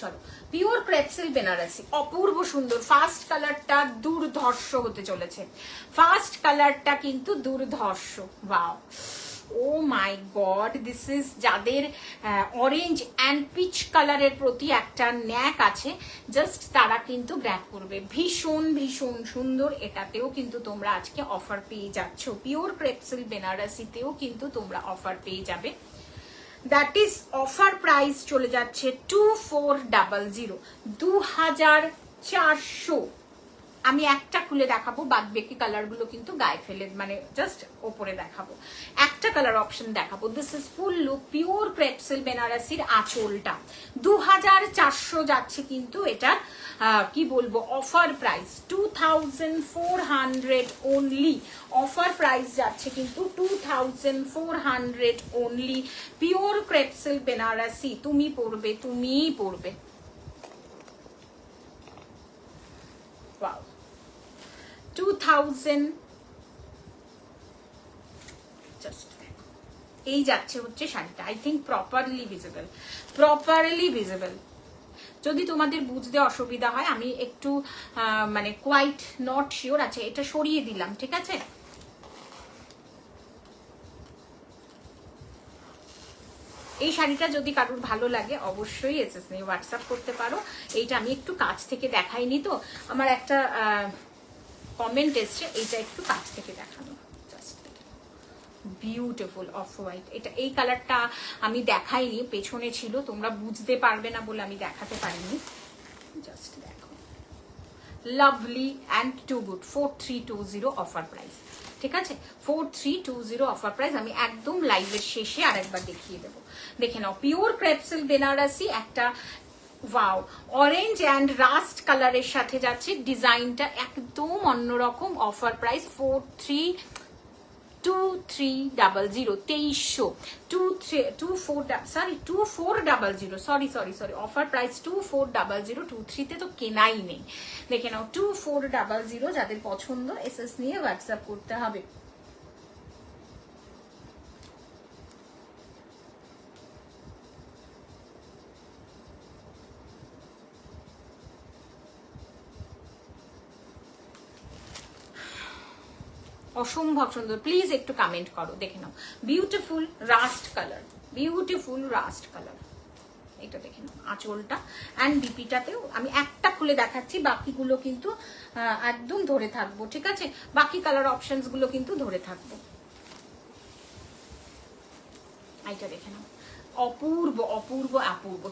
চলো, পিওর ক্রেপ সিল্ক বেনারসি, অপূর্ব সুন্দর। ফার্স্ট কালারটা দুর্ধর্ষ হতে চলেছে, ফার্স্ট কালারটা কিন্তু দুর্ধর্ষ। Wow, oh my god, this is যাদের অরেঞ্জ অ্যান্ড পিচ কালারের প্রতি একটা ন্যাক আছে, জাস্ট তারা কিন্তু গ্র্যাব করবে। ভীষণ ভীষণ সুন্দর, এটাতেও কিন্তু তোমরা আজকে অফার পেয়ে যাচ্ছ। পিওর ক্রেপ সিল্ক বেনারসিতেও কিন্তু তোমরা অফার পেয়ে যাবে। দ্যাট ইজ অফার প্রাইস চলে যাচ্ছে 2400, 2400। আমি একটা খুলে দেখাবো, বাদ বাকি কালার গুলো কিন্তু গায়ে ফেলে, মানে জাস্ট ওপরে দেখাবো, একটা কালার অপশন দেখাবো। This is full look pure crepe silk বেনারসির আঁচলটা 2400 যাচ্ছে কিন্তু এটা কি বলবো offer price 2400 only. Offer price যাচ্ছে কিন্তু 2400 only. Pure crepe silk Banarasi, তুমি পরবে, তুমিই পরবে। Wow, 2000 জাস্ট এই যাচ্ছে হচ্ছে শাড়িটা। I think properly visible. যদি তোমাদের বুঝতে অসুবিধা হয়, আমি একটু মানে কোয়াইট নট শিওর আছে, এটা সরিয়ে দিলাম, ঠিক আছে। এই শাড়িটা যদি কারোর ভালো লাগে অবশ্যই এসএস নিয়ে হোয়াটসঅ্যাপ করতে পারো। এইটা আমি একটু কাছ থেকে দেখাইনি, তো আমার একটা কমেন্ট এসছে এইটা একটু কাছ থেকে দেখানো। বিউটিফুল অফ হোয়াইট, এটা এই কালারটা আমি দেখাইনি, পেছনে ছিল, তোমরা বুঝতে পারবে না বলে আমি দেখাতে পারিনি। জাস্ট দেখো, lovely and too good. 4320 offer price, ঠিক আছে। 4320 অফার প্রাইস। আমি একদম লাইভের শেষে আরেকবার দেখিয়ে দেবো, দেখে নাও। পিওর ক্রেপ সিল্ক বেনারসি, একটা ওয়াও অরেঞ্জ অ্যান্ড রাস্ট কালারের সাথে যাচ্ছে, ডিজাইনটা একদম অন্যরকম। Offer price 2400, sorry offer price 2400, 23 তে তো কেনাই নেই, দেখে নাও। 2400, যাদের পছন্দ এসএস নিয়ে হোয়াটসঅ্যাপ করতে হবে। অসম্ভব সুন্দর, প্লিজ একটু কমেন্ট করো, দেখে নাও। বিউটিফুল রাস্ট কালার, এটা দেখে নাও আঁচলটা অ্যান্ড বিপিটাতেও। আমি একটা খুলে দেখাচ্ছি, বাকিগুলো কিন্তু একদম ধরে থাকবো, ঠিক আছে। বাকি কালার অপশনস গুলো কিন্তু ধরে থাকবো। এইটা দেখে নাও, অপূর্ব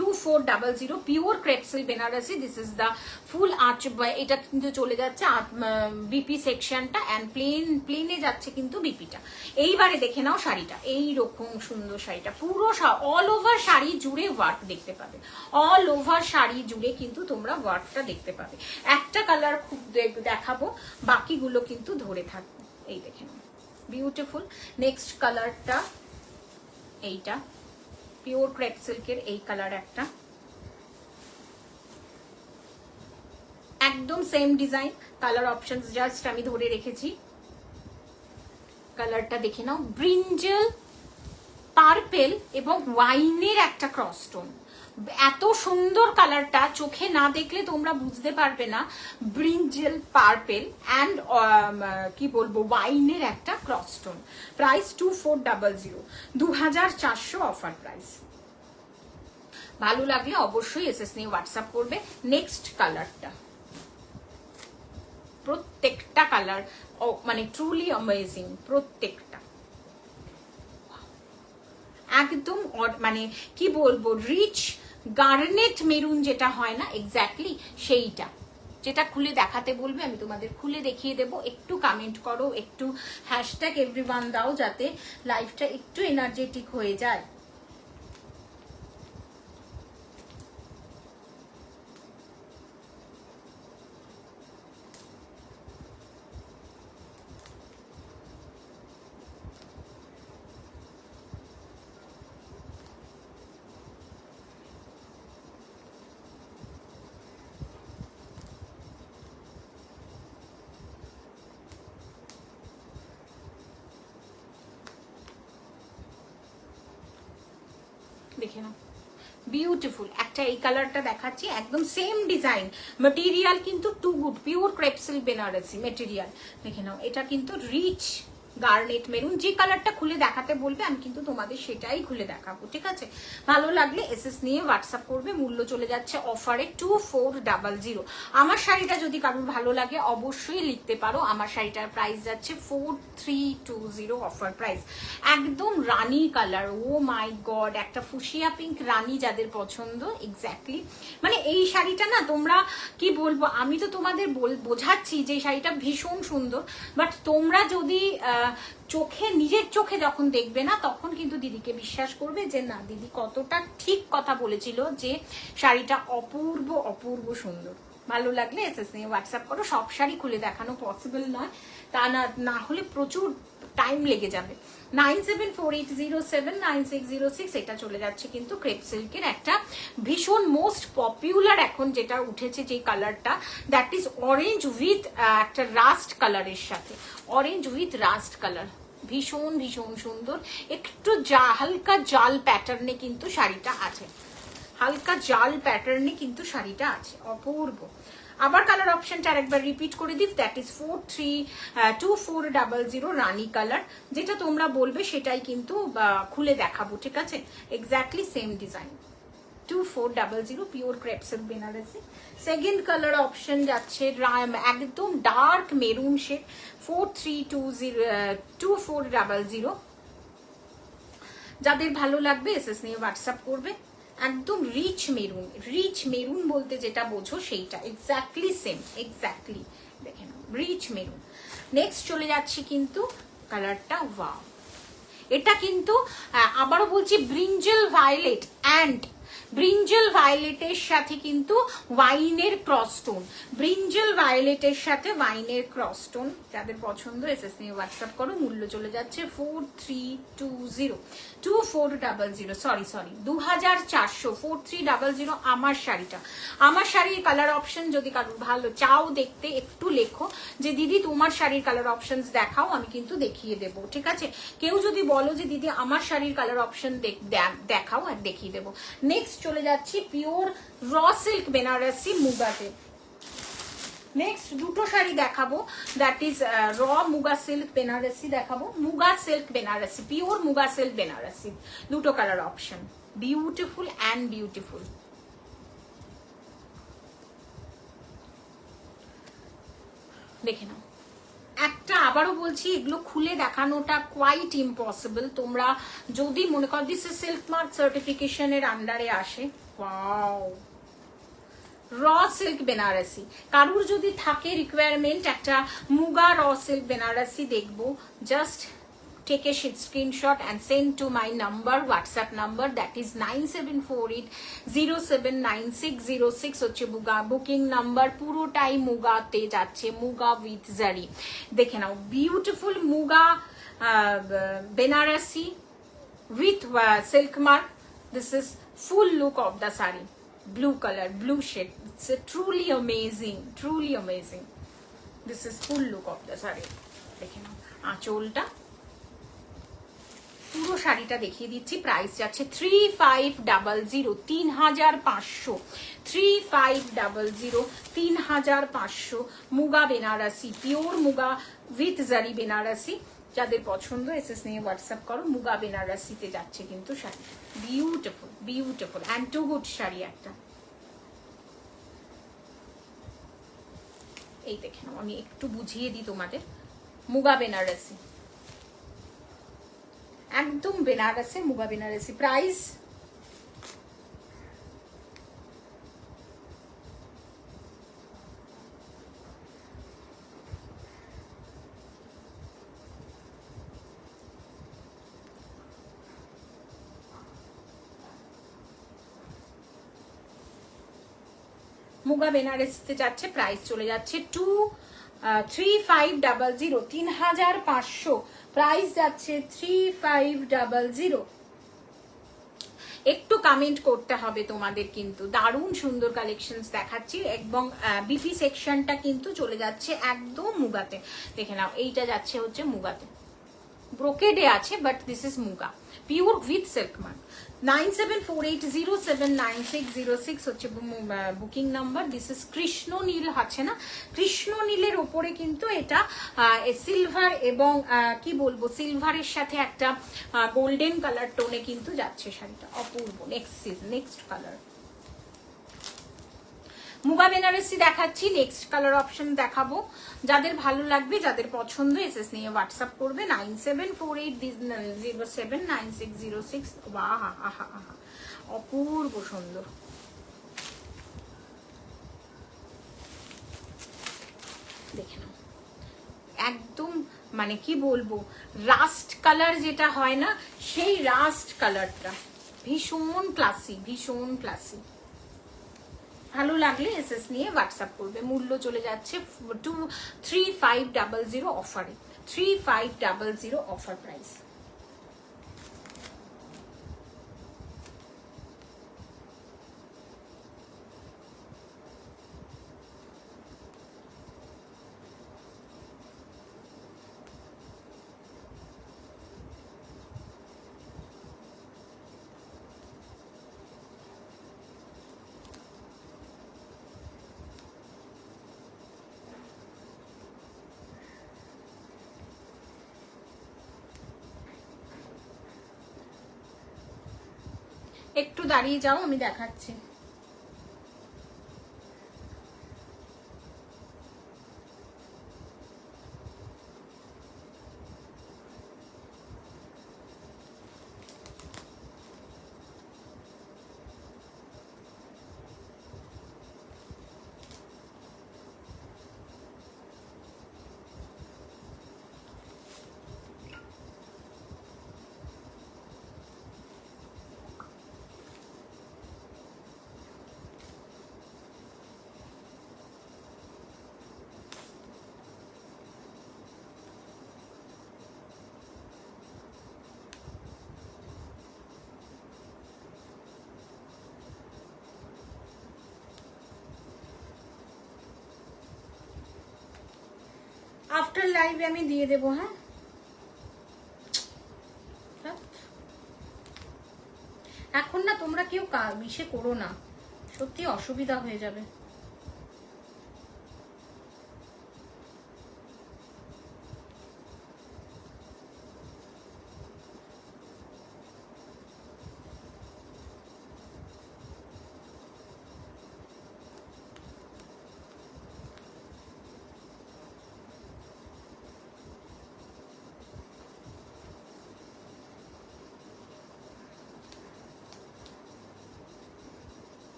2400 pure crepe silk Banarasi. This is the full আঁচ, এটা কিন্তু চলে যাচ্ছে বিপি সেকশনটা, অ্যান্ড প্লেনে যাচ্ছে কিন্তু বিপিটা। এইবারে দেখে নাও শাড়িটা, এইরকম সুন্দর শাড়িটা, পুরো অল ওভার শাড়ি জুড়ে ওয়ার্ক দেখতে পাবে, অল ওভার শাড়ি জুড়ে কিন্তু তোমরা ওয়ার্কটা দেখতে পাবে। একটা কালার খুব দেখাবো, বাকিগুলো কিন্তু ধরে থাকবে। এই দেখে নাও, বিউটিফুল। নেক্সট কালারটা এইটা, পিওর ক্রেপ সিল্কের এই কালার একটা, একদম same design, colour options just আমি ধরে রেখেছি। কালারটা দেখে নাও, ব্রিঞ্জল পার্পেল এবং ওয়াইনের একটা ক্রস টোন। এত সুন্দর কালারটা, চোখে না দেখলে তোমরা বুঝতে পারবে না। ব্রিঞ্জল পার্পেল অ্যান্ড কি বলবো ওয়াইনের একটা cross tone. Price 2400, 2400 offer price. ভালো লাগলে অবশ্যই এসএস নিয়ে হোয়াটসঅ্যাপ করবে। নেক্সট কালারটা, প্রত্যেকটা কালার মানে ট্রুলি অ্যামেজিং, প্রত্যেকটা একদম মানে কি বলবো রিচ গার্নেট মেরুন যেটা হয় না, এক্স্যাক্টলি সেইটা। যেটা খুলে দেখাতে বলবে আমি তোমাদের খুলে দেখিয়ে দেবো। একটু কমেন্ট করো, একটু হ্যাশট্যাগ এভরিওয়ান দাও, যাতে লাইফটা একটু এনার্জেটিক হয়ে যায়। দেখে নাও, বিউটিফুল একটা এই কালারটা দেখাচ্ছি, একদম সেম ডিজাইন, মেটেরিয়াল কিন্তু too good, pure crepe silk Benarasi material. দেখে নাও, এটা কিন্তু রিচ গার্নেট মেরুন। যে কালারটা খুলে দেখাতে বলবে আমি কিন্তু তোমাদের সেটাই খুলে দেখাবো, ঠিক আছে? ভালো লাগলে এসএস নিয়ে হোয়াটসঅ্যাপ করবে। মূল্য চলে যাচ্ছে অফারে 2400। আমার শাড়িটা যদি কারোর ভালো লাগে অবশ্যই লিখতে পারো। আমার শাড়িটার প্রাইস যাচ্ছে 4320 অফার প্রাইস। একদম রানী কালার, ও মাই গড, একটা ফুশিয়া পিঙ্ক রানী যাদের পছন্দ, এক্স্যাক্টলি মানে এই শাড়িটা না তোমরা কি বলবো, আমি তো তোমাদের বোঝাচ্ছি যে শাড়িটা ভীষণ সুন্দর, বাট তোমরা যদি চোখে নিজের চোখে যখন দেখবে না তখন কিন্তু দিদিকে বিশ্বাস করবে যে না দিদি কতটা ঠিক কথা বলেছিল, যে শাড়িটা অপূর্ব অপূর্ব সুন্দর। ভালো লাগলে এসএস নিয়ে হোয়াটসঅ্যাপ করো। সব শাড়ি খুলে দেখানো পসিবল নয়, তা না হলে প্রচুর টাইম লেগে যাবে। 9748079606 এটা চলে যাচ্ছে কিন্তু ক্রেপ সিল্কের একটা ভীষণ মোস্ট পপুলার এখন যেটা উঠেছে যে কালারটা, দ্যাট ইজ অরেঞ্জ উইথ একটা রাস্ট কালারের সাথে, অরেঞ্জ উইথ রাস্ট কালার, ভীষণ ভীষণ সুন্দর। একটু হালকা জাল প্যাটার্নে কিন্তু শাড়িটা আছে, হালকা জাল প্যাটার্নে কিন্তু শাড়িটা আছে, অপূর্ব। আবার কালার অপশনটা আরেকবার রিপিট করে দিই, দ্যাট ইজ 2400 রানী কালার। যেটা তোমরা বলবে সেটাই কিন্তু খুলে দেখাবো, ঠিক আছে? Exactly same design, 2400 pure crepe silk Benarasi. Second colour option যাচ্ছে একদম ডার্ক মেরুন শেড, 2400। যাদের ভালো লাগবে এসএস নিয়ে হোয়াটসঅ্যাপ করবে। একদম রিচ মেরুন, রিচ মেরুন বলতে যেটা বোঝো সেইটা, এক্স্যাক্টলি সেম, এক্স্যাক্টলি দেখে নাও, রিচ মেরুন। নেক্সট চলে যাচ্ছি কিন্তু কালারটা, ওয়াও, এটা কিন্তু আবারও বলছি ব্রিঞ্জল ভায়োলেট অ্যান্ড ব্রিঞ্জল ভায়োলেটের সাথে কিন্তু ওয়াইনের ক্রসটোন, ব্রিঞ্জল ভায়োলেটের সাথে ওয়াইনের ক্রসটোন। যাদের পছন্দ এসএস নিয়ে হোয়াটসঅ্যাপ করো। মূল্য চলে যাচ্ছে 4320, 2400, সরি 2400, 4300 আমার শাড়িটা। আমার শাড়ির কালার অপশন যদি কারোর ভালো চাও দেখতে, একটু লেখো যে দিদি তোমার শাড়ির কালার অপশনস দেখাও, আমি কিন্তু দেখিয়ে দেবো, ঠিক আছে? কেউ যদি বলো যে দিদি আমার শাড়ির কালার অপশন দেখাও, আর দেখিয়ে দেবো। নেক্সট চলে যাচ্ছি pure raw silk Banarasi মুগাতে। Next দুটো শাড়ি দেখাবো, দ্যাট ইজ র মুগা সিল্ক বেনারসি দেখাবো, muga silk Banarasi, pure muga silk Banarasi. দুটো colour option, beautiful and beautiful. দেখে নাও, একটা আবারও বলছি এগুলো খুলে দেখানোটা কোয়াইট ইম্পসিবল। তোমরা যদি মনে করো দিস সিল্ক মার্ক সার্টিফিকেশনের আন্ডারে আসে, ওয়াও, র সিল্ক বেনারসি। কারুর যদি থাকে রিকোয়ারমেন্ট একটা মুগা র সিল্ক বেনারসি দেখবো, just take a screenshot and send to my number, WhatsApp number, that is 9748079606 হচ্ছে বুকিং নাম্বার। পুরোটাই মুগাতে যাচ্ছে, মুগা উইথ জারি। দেখে নাও, beautiful muga Banarasi with silk mark. This is full look of the sari. Blue color, blue shade. It's a truly amazing, truly amazing. This is full look of the sari. দেখেন আঁচলটা, পুরো শাড়িটা দেখিয়ে দিচ্ছি। প্রাইস যাচ্ছে 3500, 3500, 3500, 3500। মুগা বেনারসি, পিওর মুগা উইথ জারি বেনারসি। যাদের পছন্দ এসএস নিয়ে হোয়াটসঅ্যাপ করো। মুগা বেনারসিতে যাচ্ছে কিন্তু sari, beautiful beautiful and too good sari একটা। এই দেখে নাও, আমি একটু বুঝিয়ে দিই তোমাদের। মুগা বেনারসি, একদম বেনারসি, মুগা বেনারসি। প্রাইস মুগা বেনারসিতে যাচ্ছে, প্রাইস চলে যাচ্ছে 3500, 3500। প্রাইস যাচ্ছে 3500। একটু কমেন্ট করতে হবে তোমাদের, কিন্তু দারুণ সুন্দর কালেকশনস দেখাচ্ছি। এবং বিপি সেকশনটা কিন্তু চলে যাচ্ছে একদম মুগাতে। দেখে নাও, এইটা যাচ্ছে হচ্ছে মুগাতে, ব্রোকেডে আছে, but this is muga pure with silk mark. 9748079606 হচ্ছে বুকিং নাম্বার। দিস ইজ কৃষ্ণ নীল, আছে না, কৃষ্ণ নীলের ওপরে কিন্তু এটা সিলভার এবং কি বলবো, সিলভারের সাথে একটা গোল্ডেন কালার টোনে কিন্তু যাচ্ছে শাড়িটা, অপূর্ব। নেক্সট কালার মুগা বেনারসি দেখাচ্ছি, নেক্সট কালার অপশন দেখাবো। যাদের ভালো লাগবে, যাদের পছন্দ এসএস নিয়ে হোয়াটসঅ্যাপ করবে 9748079606। বাহ, আহা আহা, অপূর্ব সুন্দর। দেখে নাও, একদম মানে কি বলবো, রাস্ট কালার যেটা হয় না, সেই রাস্ট কালারটা ভীষণ ক্লাসি, ভীষণ ক্লাসি। ভালো লাগলে এসএস নিয়ে হোয়াটসঅ্যাপ করবে। মূল্য চলে যাচ্ছে 3500 অফারে, 3500 অফার প্রাইস। একটু দাঁড়িয়ে যাও, আমি দেখাচ্ছি। আফটার লাইভে আমি দিয়ে দেবো। হ্যাঁ, এখন না তোমরা কেউ ইসে করো না, সত্যি অসুবিধা হয়ে যাবে।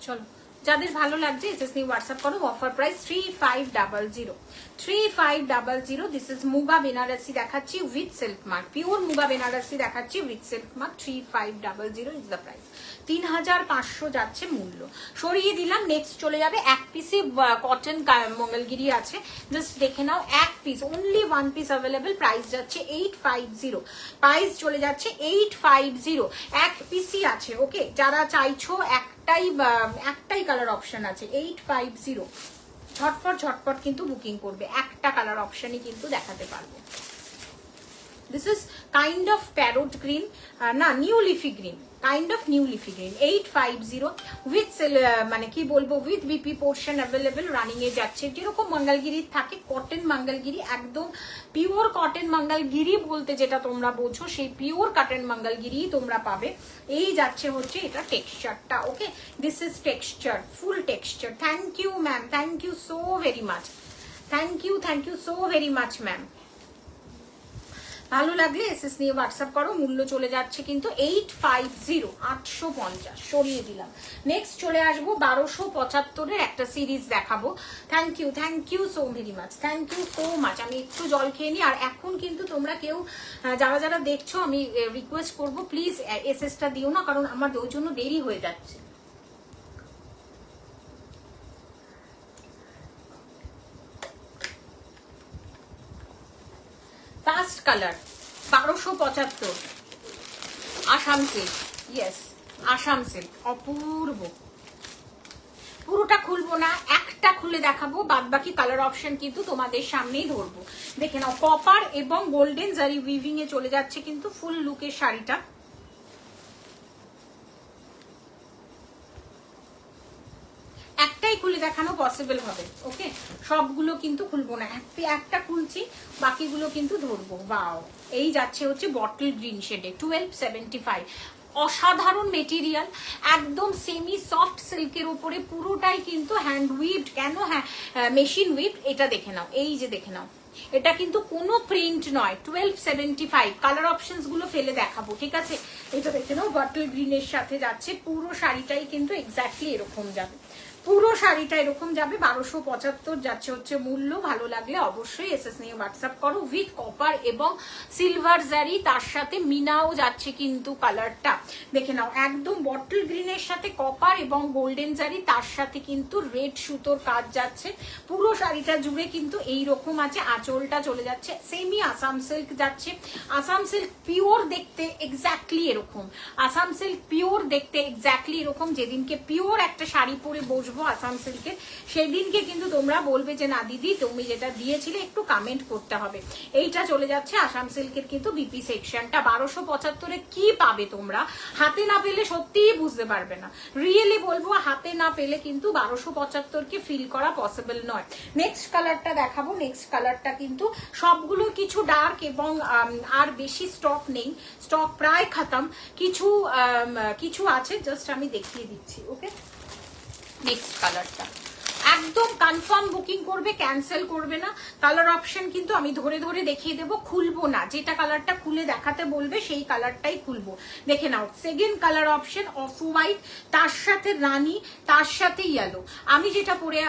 চলো যাদের ভালো লাগছে এসএস নিয়ে হোয়াটসঅ্যাপ করো। Offer price 3500, 3500। This is muga Banarasi দেখাচ্ছি with silk mark, pure muga Banarasi দেখাচ্ছি with silk mark. 3500 is the price, 3500 যাচ্ছে মূল্য। সরিয়ে দিলাম। নেক্সট চলে যাবে এক পিসে কটন মঙ্গলগিরি আছে, জাস্ট দেখে নাও এক piece, only one piece available. Price যাচ্ছে 850, প্রাইস চলে যাচ্ছে 850, এক পিসই আছে। ওকে, যারা চাইছো একটাই কালার অপশন আছে 850, ঝটপট ঝটপট কিন্তু বুকিং করবে, একটা কালার অপশনই কিন্তু দেখাতে পারবো। This is kind of parrot green, না new leafy green, kind of new leafy green. 850 with মানে কি বলবো with BP portion available, running a যাচ্ছে। যেরকম মঙ্গলগিরি থাকে, কটন মঙ্গলগিরি, একদম পিওর কটন মঙ্গলগিরি বলতে যেটা তোমরা বোঝো সেই পিওর কটন মঙ্গলগিরি তোমরা পাবে। এই যাচ্ছে হচ্ছে এটা টেক্সচারটা। Okay, this is texture, full texture. Thank you ma'am, thank you so very much, thank you so very much ma'am. ভালো লাগলে এসএস নিয়ে হোয়াটসঅ্যাপ করো। মূল্য চলে যাচ্ছে কিন্তু 850, 850 সরিয়ে দিলাম। নেক্সট চলে আসবো 1275 একটা সিরিজ দেখাবো। Thank you so very much, thank you so much. আমি একটু জল খেয়ে নিই। আর এখন কিন্তু তোমরা কেউ যারা যারা দেখছো আমি রিকোয়েস্ট করবো প্লিজ এসএসটা দিও না, কারণ আমার ওই জন্য দেরি হয়ে যাচ্ছে। First colour 1275 Assam silk, yes Assam silk, অপূর্ব। পুরোটা খুলবো না, একটা খুলে দেখাবো, বাদ বাকি কালার অপশন কিন্তু তোমাদের সামনেই ধরবো। দেখে নাও, কপার এবং গোল্ডেন জারি উইভিং এ চলে যাচ্ছে কিন্তু ফুল লুকের শাড়িটা। একটাই খুলে দেখানো পসিবল হবে। ওকে, সবগুলো কিন্তু খুলবো না, একটা খুলছি, বাকিগুলো কিন্তু ধরবো। বাও, এই যাচ্ছে হচ্ছে বটল গ্রিন শেডে 1275। অসাধারণ মেটেরিয়াল, একদম সেমি সফট সিল্কের উপরে, পুরোটাই কিন্তু হ্যান্ড উইভড। কেন, হ্যাঁ মেশিন উইভড। এটা দেখে নাও, এই যে দেখে নাও, এটা কিন্তু কোনো প্রিন্ট নয়। 1275। কালার অপশনস গুলো ফেলে দেখাবো, ঠিক আছে। এটা দেখে নাও, বটল গ্রিনের সাথে যাচ্ছে। পুরো শাড়িটাই কিন্তু এক্স্যাক্টলি এরকম যাবে, পুরো শাড়িটা এরকম যাবে। 1275 যাচ্ছে হচ্ছে মূল্য। ভালো লাগলে অবশ্যই এসএস নিয়ে হোয়াটসঅ্যাপ করো। উইথ কপার এবং সিলভার জারি, তার সাথে মিনাও যাচ্ছে কিন্তু কালারটা দেখে নাও, একদম বটল গ্রিনের সাথে কপার এবং গোল্ডেন জারি, তার সাথে কিন্তু রেড সুতোর কাজ যাচ্ছে। পুরো শাড়িটা জুড়ে কিন্তু এইরকম আছে। আঁচলটা চলে যাচ্ছে সেমি আসাম সিল্ক যাচ্ছে। আসাম সিল্ক পিওর দেখতে এক্স্যাক্টলি এরকম, আসাম সিল্ক পিওর দেখতে এক্স্যাক্টলি এরকম। যেদিনকে পিওর একটা শাড়ি পরে বসবো আসাম সিল্কের, সেদিনকে কিন্তু তোমরা বলবে যে না দিদি তুমি যেটা দিয়েছিলে একটু কমেন্ট করতে হবে। এইটা চলে যাচ্ছে আসাম সিল্কের কিন্তু বিপি সেকশনটা। 1275-এ কি পাবে তোমরা, হাতে না পেলে সত্যিই বুঝতে পারবে না। রিয়েলি বলবো, হাতে না পেলে কিন্তু 1275-কে ফিল করা পসিবল নয়। নেক্সট কালারটা দেখাবো। নেক্সট কালারটা কিন্তু সবগুলো কিছু ডার্ক এবং আর বেশি স্টক নেই, স্টক প্রায় খতম। কিছু আছে, জাস্ট আমি দেখিয়ে দিচ্ছি। ওকে, নেক্সট কালারটা একদম কনফার্ম বুকিং করবে, ক্যান্সেল করবে না। কালার অপশন কিন্তু আমি ধরে ধরে দেখিয়ে দেবো, খুলবো না। যেটা কালারটা খুলে দেখাতে বলবে সেই কালারটাই খুলবো। দেখে নাও, second colour option off white, তার সাথে রানী, তার সাথে ইয়েলো।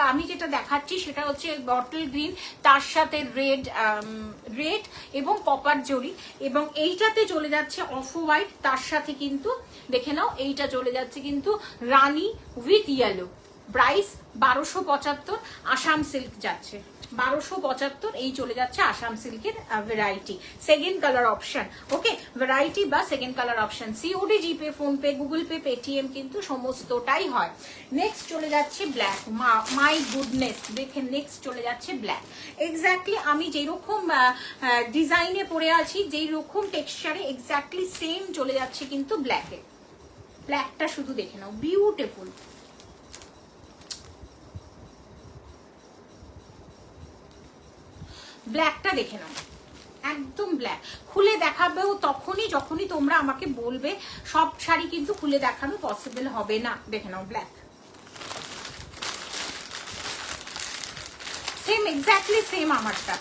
আমি যেটা দেখাচ্ছি সেটা হচ্ছে বটল গ্রিন, তার সাথে রেড এবং কপার জরি। এবং এইটাতে চলে যাচ্ছে অফ হোয়াইট, তার সাথে কিন্তু দেখে নাও এইটা চলে যাচ্ছে কিন্তু rani with yellow. Price 1275, Assam silk যাচ্ছে 1275। এই চলে যাচ্ছে আসাম সিল্কের variety, second colour option. Okay, variety বা second colour option. COD, GPay, PhonePe, Google Pay, Paytm কিন্তু সমস্তটাই হয়। নেক্সট চলে যাচ্ছে ব্ল্যাক। মাই গুডনেস, দেখেন নেক্সট চলে যাচ্ছে ব্ল্যাক। এক্স্যাক্টলি আমি যেরকম ডিজাইনে পরে আছি, যেই রকম টেক্সচারে এক্স্যাক্টলি সেম চলে যাচ্ছে কিন্তু ব্ল্যাকে। ব্ল্যাকটা শুধু দেখে নাও, বিউটিফুল। ব্ল্যাকটা দেখে নাও, একদম ব্ল্যাক। খুলে দেখাবেও যখনই তোমরা আমাকে বলবে। সব শাড়ি কিন্তু খুলে দেখানো পসিবল হবে না। দেখে নাও, ব্ল্যাক সেম, এক্স্যাক্টলি সেম আমারটা।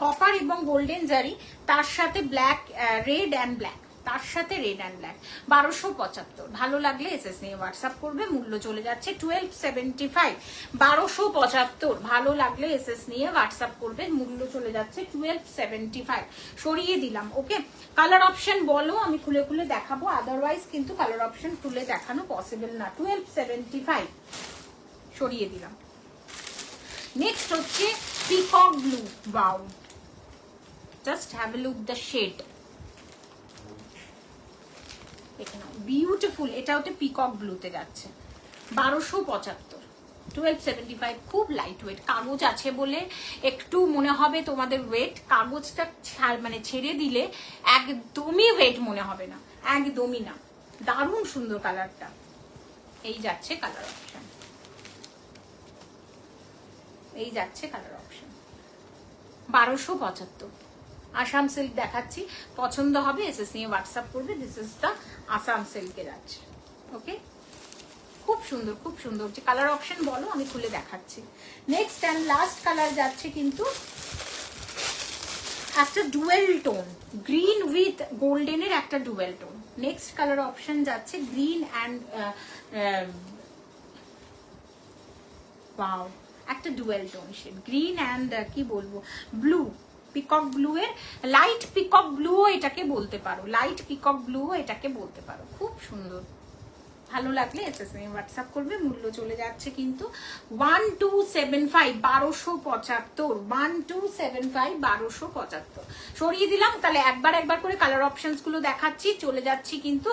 কপার এবং গোল্ডেন জারি, তার সাথে ব্ল্যাক, রেড অ্যান্ড ব্ল্যাক, তার সাথে রেড অ্যান্ড ব্ল্যাক, 1275। ভালো লাগলে এসএস নিয়ে হোয়াটসঅ্যাপ করবে, মূল্য চলে যাচ্ছে 1275, 1275। ভালো লাগলে এসএস নিয়ে হোয়াটসঅ্যাপ করবে, মূল্য চলে যাচ্ছে 1275। সরিয়ে দিলাম। ওকে, কালার অপশন বলো, আমি খুলে খুলে দেখাবো, আদারওয়াইজ কিন্তু কালার অপশন খুলে দেখানো পসিবল না। 1275 সরিয়ে দিলাম। নেক্সট হচ্ছে peacock blue. Wow, just have a look the shade, এখানে বিউটিফুল। এটা হচ্ছে পিকক ব্লুতে যাচ্ছে, 1275, 1275। খুব লাইট ওয়েট, কাগজ আছে বলে একটু মনে হবে তোমাদের ওয়েট, কাগজটা মানে ছেড়ে দিলে একদমই ওয়েট মনে হবে না, একদমই না। দারুণ সুন্দর কালারটা। এই যাচ্ছে কালার অপশন, এই যাচ্ছে কালার অপশন, 1275। আসাম সিল্ক দেখাচ্ছি, পছন্দ হবে এসএস নিয়ে হোয়াটসঅ্যাপ করবে। দিস ইজ দ্য আসাম সিল্কে যাচ্ছে। ওকে, খুব সুন্দর, খুব সুন্দর। যে কালার অপশন বলো, আমি খুলে দেখাচ্ছি। নেক্সট অ্যান্ড লাস্ট কালার যাচ্ছে কিন্তু একটা ডুয়েল টোন, গ্রিন উইথ গোল্ডেনের একটা dual tone. Next colour option যাচ্ছে গ্রিন অ্যান্ড ওয়াও, একটা dual tone shade, green and কি বলবো, ব্লু, পিকক ব্লু এর লাইট পিকক ব্লুও এটাকে বলতে পারো, লাইট পিকক ব্লুও এটাকে বলতে পারো। খুব সুন্দর। ভালো লাগলে এসএস নিয়ে হোয়াটসঅ্যাপ করবে, মূল্য চলে যাচ্ছে কিন্তু 1275, 1275, 1275, 1275। সরিয়ে দিলাম। তাহলে একবার করে কালার অপশনস গুলো দেখাচ্ছি, চলে যাচ্ছি কিন্তু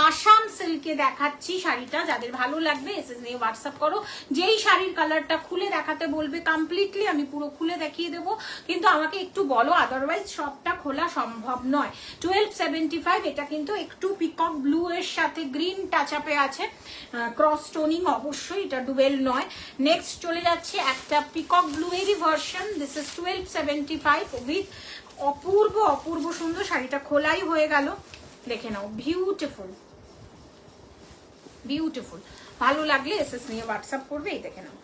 আসাম সিল্কে দেখাচ্ছি শাড়িটা। যাদের ভালো লাগবে এসএস নিয়ে হোয়াটসঅ্যাপ করো। যেই শাড়ির কালারটা খুলে দেখাতে বলবে কমপ্লিটলি আমি পুরো খুলে দেখিয়ে দেবো, কিন্তু আমাকে একটু বলো, আদারওয়াইজ সবটা খোলা সম্ভব নয়। 1275, এটা কিন্তু একটু পিকক ব্লু এর সাথে গ্রিন টাচ আপে আছে, ক্রস টোনিং অবশ্যই, এটা ডুয়েল নয়। নেক্সট চলে যাচ্ছে একটা পিকক ব্লু এরই ভার্সন। দিস ইজ 1275 উইথ অপূর্ব অপূর্ব সুন্দর। শাড়িটা খোলাই হয়ে গেল, দেখে নাও, বিউটিফুল বিউটিফুল। ভালো লাগলে এসএস নিয়ে হোয়াটসঅ্যাপ করবে। এই দেখে নাও,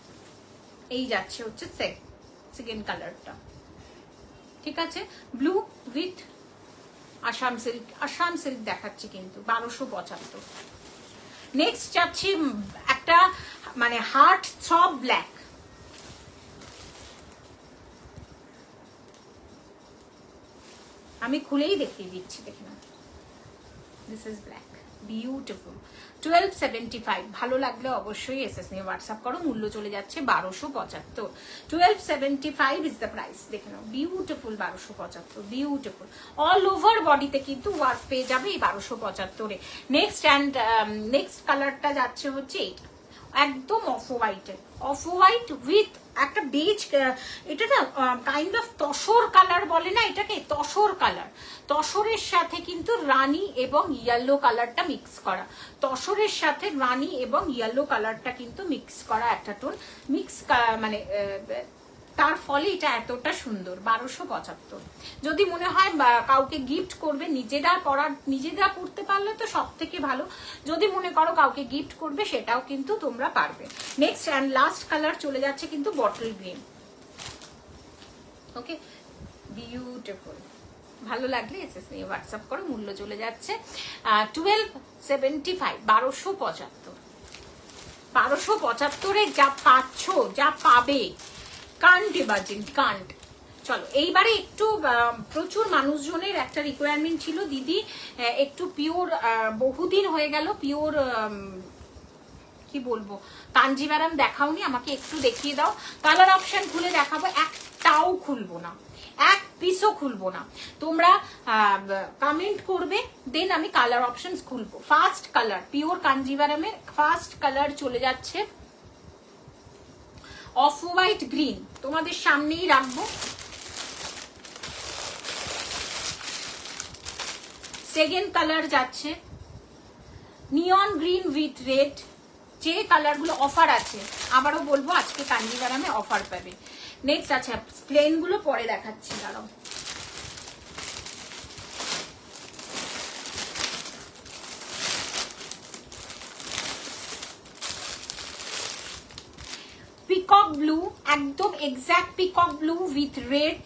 এই যাচ্ছে হচ্ছে সেকেন্ড কালারটা, ঠিক আছে, blue with Assam silk. Assam silk দেখাচ্ছি কিন্তু 1275। নেক্সট যাচ্ছি একটা মানে হার্ট থ্রব ব্ল্যাক, আমি খুলেই দেখিয়ে দিচ্ছি, দেখে না, দিস ইজ ব্ল্যাক, বিউটিফুল। 1275। ভালো লাগলে অবশ্যই এসএস নিয়ে হোয়াটসঅ্যাপ করো, মূল্য চলে যাচ্ছে 1275। 1275 ইজ দ্য প্রাইস। দেখে নাও, বিউটিফুল, 1275, বিউটিফুল। অল ওভার বডিতে কিন্তু ওয়ার্ক পেয়ে যাবে এই 1275-এ। নেক্সট অ্যান্ড নেক্সট কালারটা যাচ্ছে হচ্ছে এইটা, একদম অফ হোয়াইটের, অফ হোয়াইট উইথ একটা বেজ, এটা না কাইন্ড অফ তসর কালার বলে না এটাকে, তসর কালার। তসরের সাথে কিন্তু রানী এবং ইয়েলো কালারটা মিক্স করা, তসরের সাথে রানী এবং ইয়েলো কালারটা কিন্তু মিক্স করা একটা টোন, মিক্স মানে তার ফলে এটা এতটা সুন্দর। 1275। যদি মনে হয় কাউকে গিফট করবে, নিজেরা পড়তে পারলে তো সব থেকে ভালো, যদি মনে করো কাউকে গিফট করবে সেটাও কিন্তু তোমরা পারবে। নেক্সট অ্যান্ড লাস্ট কালার চলে যাচ্ছে কিন্তু বটল গ্রিন। ওকে, বিউটিফুল। ভালো লাগলে এসএস নিয়ে হোয়াটসঅ্যাপ করো, মূল্য চলে যাচ্ছে 1275, 1275। 1275-এ যা পাচ্ছ, যা পাবে, কান্ট ইমাজিন, কান্ট। চলো এইবারে একটু প্রচুর মানুষজনের একটা রিকোয়ারমেন্ট ছিল, দিদি একটু পিওর, বহুদিন হয়ে গেল পিওর কি বলবো কাঞ্জিভারাম দেখাওনি, আমাকে একটু দেখিয়ে দাও। কালার অপশন খুলে দেখাবো, একটাও খুলবো না, এক পিসও খুলবো না। তোমরা কমেন্ট করবে, দেন আমি কালার অপশনস খুলবো। ফার্স্ট কালার পিওর কাঞ্জিভারামের ফার্স্ট কালার চলে যাচ্ছে অফ হোয়াইট গ্রিন, তোমাদের সামনেই রাখবো। সেকেন্ড কালার যাচ্ছে নিয়ন গ্রিন উইথ রেড। যে কালারগুলো অফার আছে, আবারও বলবো আজকে কাঞ্জিভারামে অফার পাবে। নেক্সট আছে প্লেন গুলো পরে দেখাচ্ছি, দাঁড়াও। পিকক ব্লু, একদম exact peacock blue with red,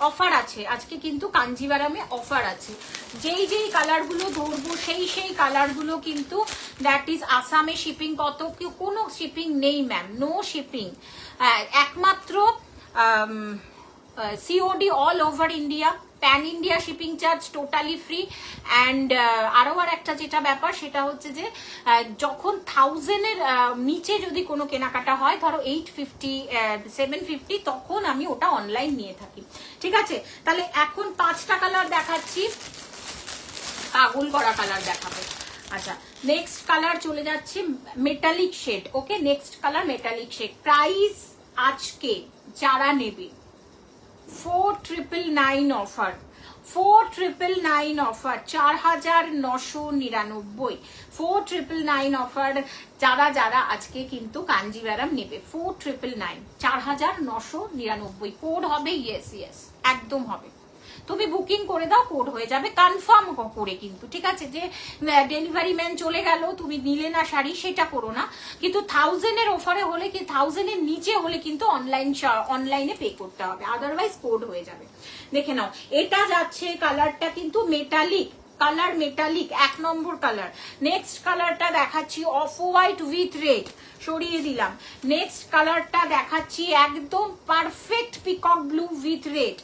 offer আছে আজকে, কিন্তু কাঞ্জিভারামে অফার আছে। যেই যেই কালারগুলো ধরবো সেই কালারগুলো কিন্তু দ্যাট ইজ আসামে শিপিং কত, কোনো শিপিং নেই ম্যাম, নো শিপিং, একমাত্র COD all over India, pan India shipping charge totally free. And আরও একটা যেটা ব্যাপার সেটা হচ্ছে যে যখন 1000-এর নিচে যদি কোনো কেনাকাটা হয়, ধরো 850 750, তখন আমি ওটা অনলাইন নিয়ে থাকি, ঠিক আছে? তাহলে এখন 5টা কালার দেখাচ্ছি, পাগল করা কালার দেখাবো। আচ্ছা, নেক্সট কালার চলে যাচ্ছে metallic shade. Okay, next colour metallic shade. Price আজকে যারা নেবে 4999 অফার, 4999 অফার, 4999, 4999 অফার। যারা আজকে কিন্তু কাঞ্জিভারাম নেবে 4999, 4999, কোড হবে ইয়েস ইয়েস, একদম হবে। তুমি বুকিং করে দাও, কোড হয়ে যাবে কনফার্ম করে কিন্তু, ঠিক আছে? যে ডেলিভারি ম্যান চলে গেল, তুমি নিলে না শাড়ি, সেটা করো না। কিন্তু 1000-এর অফারে হলে কি 1000-এর নিচে হলে কিন্তু অনলাইনে পে করতে হবে, আদারওয়াইজ কোড হয়ে যাবে। দেখে নাও, এটা যাচ্ছে কালারটা কিন্তু মেটালিক কালার, মেটালিক 1 নম্বর কালার। নেক্সট কালারটা দেখাচ্ছি অফ হোয়াইট উইথ রেড, সরিয়ে দিলাম। নেক্সট কালারটা দেখাচ্ছি একদম perfect peacock blue with red.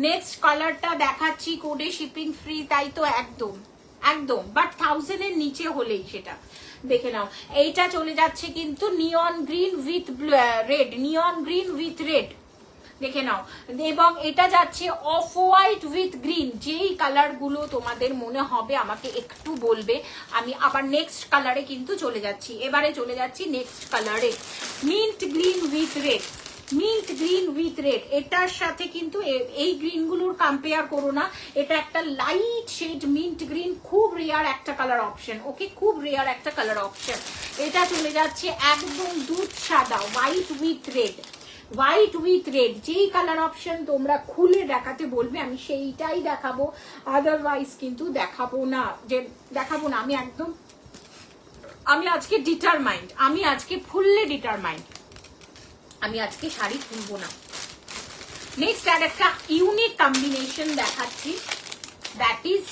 Next কালারটা দেখাচ্ছি কোডে শিপিং ফ্রি, তাই তো একদম একদম, বাট 1000-এর নিচে হলেই সেটা। দেখে নাও, এইটা চলে যাচ্ছে কিন্তু নিয়ন green with red, neon green with red, দেখে নাও। এবং এটা যাচ্ছে অফ হোয়াইট উইথ গ্রিন। যেই কালারগুলো তোমাদের মনে হবে আমাকে একটু বলবে, আমি আবার নেক্সট কালারে কিন্তু চলে যাচ্ছি। এবারে চলে যাচ্ছি নেক্সট কালারে, mint green with red, mint green with red. এটার সাথে কিন্তু এই গ্রিনগুলোর কম্পেয়ার করো না, এটা একটা লাইট শেড মিন্ট গ্রিন, খুব রেয়ার একটা কালার অপশন। ওকে, খুব রেয়ার একটা কালার অপশন। এটা চলে যাচ্ছে একদম দুধ সাদা white with red, white with red. যেই কালার অপশন তোমরা খুলে দেখাতে বলবে আমি সেইটাই দেখাবো, আদারওয়াইজ কিন্তু দেখাবো না, যে দেখাবো না। আমি আজকে ডিটারমাইন্ড, আমি আজকে ফুললি ডিটারমাইন্ড, আমি আজকে শাড়ি খুলবো না। নেক্সট আর একটা ইউনিক কম্বিনেশন দেখাচ্ছি, দ্যাট ইজ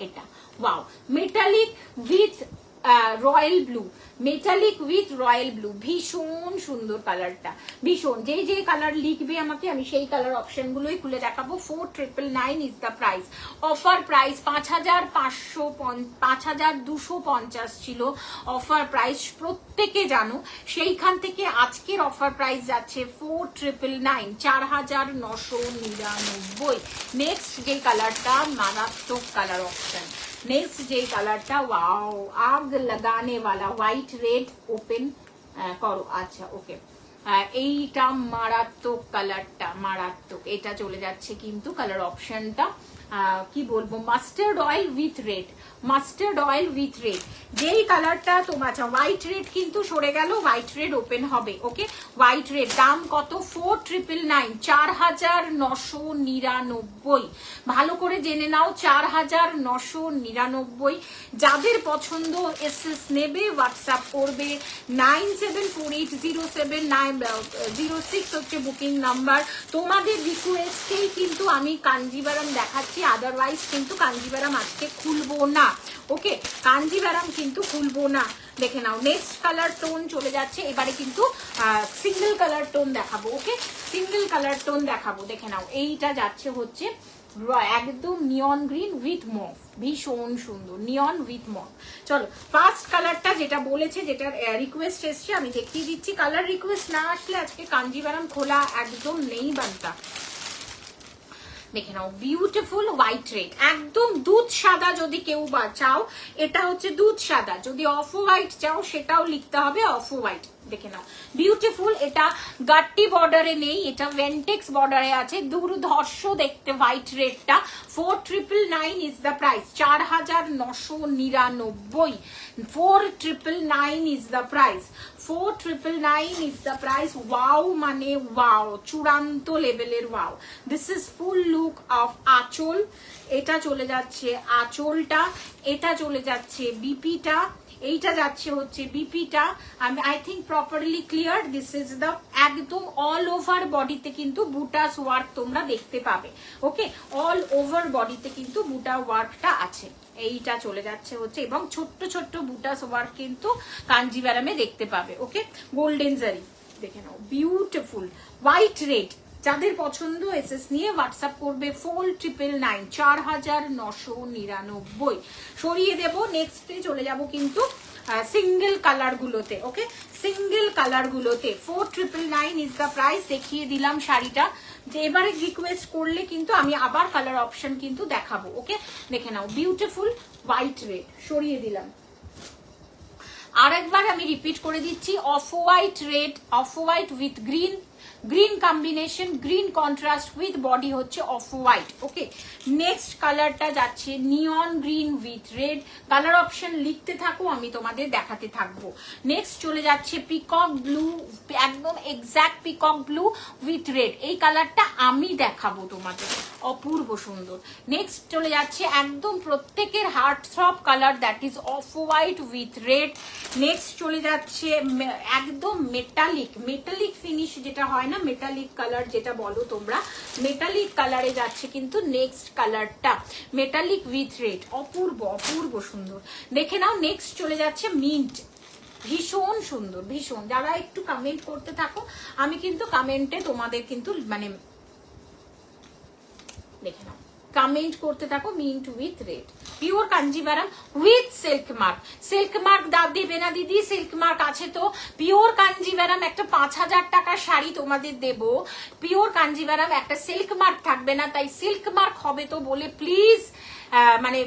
এটা। Wow, metallic with royal blue, metallic with royal blue, ভীষণ সুন্দর কালারটা, ভীষণ। যেই যে কালার লিখবে আমাকে, আমি সেই কালার অপশন গুলোই খুলে দেখাবো। 4999 is the price. Offer price 5250 ছিল অফার প্রাইস, প্রত্যেকে জানো। সেইখান থেকে আজকের অফার প্রাইস যাচ্ছে 4999, 4999। নেক্সট যে কালারটা মারাত্মক কালার অপশন, নেক্সট যে কালারটা ওয়াও, আগ লাগানে वाला হোয়াইট রেড, ওপেন করো। আচ্ছা, ওকে, এইটা মারাত্মক কালারটা, মারাত্মক। এটা চলে যাচ্ছে কিন্তু কালার অপশনটা কি বলবো, mustard oil with red, mustard oil with red. যেই কালারটা তোমার, আচ্ছা হোয়াইট রেড কিন্তু সরে গেল, হোয়াইট রেড ওপেন হবে। ওকে, হোয়াইট রেড দাম কত, 4999, 4999। ভালো করে জেনে নাও, 4999। যাদের পছন্দ এসএস নেবে, হোয়াটসঅ্যাপ করবে, 9748079006 হচ্ছে বুকিং নাম্বার। তোমাদের রিকোয়েস্টেই কিন্তু আমি কাঞ্জিভারাম দেখাচ্ছি, আদারওয়াইজ কিন্তু কাঞ্জিভারাম আজকে খুলবো না। ওকে, কাঞ্জিভারাম কিন্তু খুলবো না। দেখে নাও, নেক্সট কালার টোন চলে যাচ্ছে। এবারে কিন্তু সিঙ্গেল কালার টোন দেখাবো। ওকে, সিঙ্গেল কালার টোন দেখাবো। দেখে নাও, এইটা যাচ্ছে হচ্ছে একদম নিয়ন গ্রিন উইথ মভ, ভীষণ সুন্দর, নিয়ন উইথ মভ। চলো, ফার্স্ট কালারটা যেটা বলেছে, যেটা রিকোয়েস্ট এসছে, আমি দেখিয়ে দিচ্ছি। কালার রিকোয়েস্ট না আসলে আজকে কাঞ্জিভারাম খোলা একদম নেই বানতা। দেখে নাও, বিউটিফুল হোয়াইট রেড, একদম দুধ সাদা। যদি কেউ চাও, এটা হচ্ছে দুধ সাদা। যদি অফ হোয়াইট চাও, সেটাও লিখতে হবে অফ হোয়াইট। দেখে নাও, বিউটিফুল। এটা গাট্টি বর্ডারে নেই, এটা ভেন্টেক্স বর্ডারে আছে, দুর্ধর্ষ দেখতে হোয়াইট রেডটা। 4999 is the price, 4999। 4999 is the price, 4999 is the price. Wow মানে ওয়াও, চূড়ান্ত লেভেলের wow. This is full look of aanchal, এটা চলে যাচ্ছে আঁচলটা, এটা চলে যাচ্ছে বিপিটা, এইটা যাচ্ছে হচ্ছে বিপিটা। আমি I think properly clear. This is the একদম অল ওভার বডিতে কিন্তু বুটাস ওয়ার্ক তোমরা দেখতে পাবে। ওকে, অল ওভার বডিতে কিন্তু বুটা ওয়ার্কটা আছে। এইটা চলে যাচ্ছে হচ্ছে, এবং ছোট্ট ছোট্ট বুটাস ওয়ার্ক কিন্তু কাঞ্জিভারামে দেখতে পাবে। ওকে, গোল্ডেন জারি দেখে নাও, বিউটিফুল হোয়াইট রেড। যাদের পছন্দ এসএস নিয়ে হোয়াটসঅ্যাপ করবে 4999, 4999 সরিয়ে দেব। নেক্সটে চলে যাব কিন্তু সিঙ্গেল কালার গুলোতে। ওকে, সিঙ্গেল কালার গুলোতে 4999 ইজ দ্য প্রাইস। দেখিয়ে দিলাম শাড়িটা। এবারে রিকোয়েস্ট করলে কিন্তু আমি আবার কালার অপশন কিন্তু দেখাবো। ওকে, দেখে নাও, বিউটিফুল হোয়াইট রেড সরিয়ে দিলাম। আরেকবার আমি রিপিট করে দিচ্ছি, off white red, off white with green, green combination, green contrast with body হচ্ছে অফ হোয়াইট। ওকে, নেক্সট কালারটা যাচ্ছে neon green with red. Colour option লিখতে থাকো, আমি তোমাদের দেখাতে থাকবো। নেক্সট চলে যাচ্ছে পিকক ব্লু, একদম exact peacock blue with red. এই কালারটা আমি দেখাবো তোমাদের, অপূর্ব সুন্দর। নেক্সট চলে যাচ্ছে একদম প্রত্যেকের heart throb colour, that is off white with red. Next চলে যাচ্ছে একদম মেটালিক, মেটালিক ফিনিশ যেটা হয় না, মেটালিক কালার যেটা বলো তোমরা, মেটালিক কালারে যাচ্ছে কিন্তু নেক্সট কালারটা, মেটালিক উইথ রেড। অপূর্ব অপূর্ব সুন্দর, দেখে নাও। নেক্সট চলে যাচ্ছে মিন্ট, ভীষণ সুন্দর, ভীষণ। যারা একটু কমেন্ট করতে থাকো, আমি কিন্তু কমেন্টে তোমাদের কিন্তু মানে দেখে নাও, কমেন্ট করতে থাকো। Mint with red, pure Kanjivaram with silk mark. Silk mark দাও দেবে না দিদি? সিল্ক মার্ক আছে তো। পিওর কাঞ্জিভারাম একটা 5000 টাকার শাড়ি তোমাদের দেব, পিওর কাঞ্জিভারাম একটা সিল্ক মার্ক থাকবে না, তাই সিল্ক মার্ক হবে তো বলে প্লিজ মানে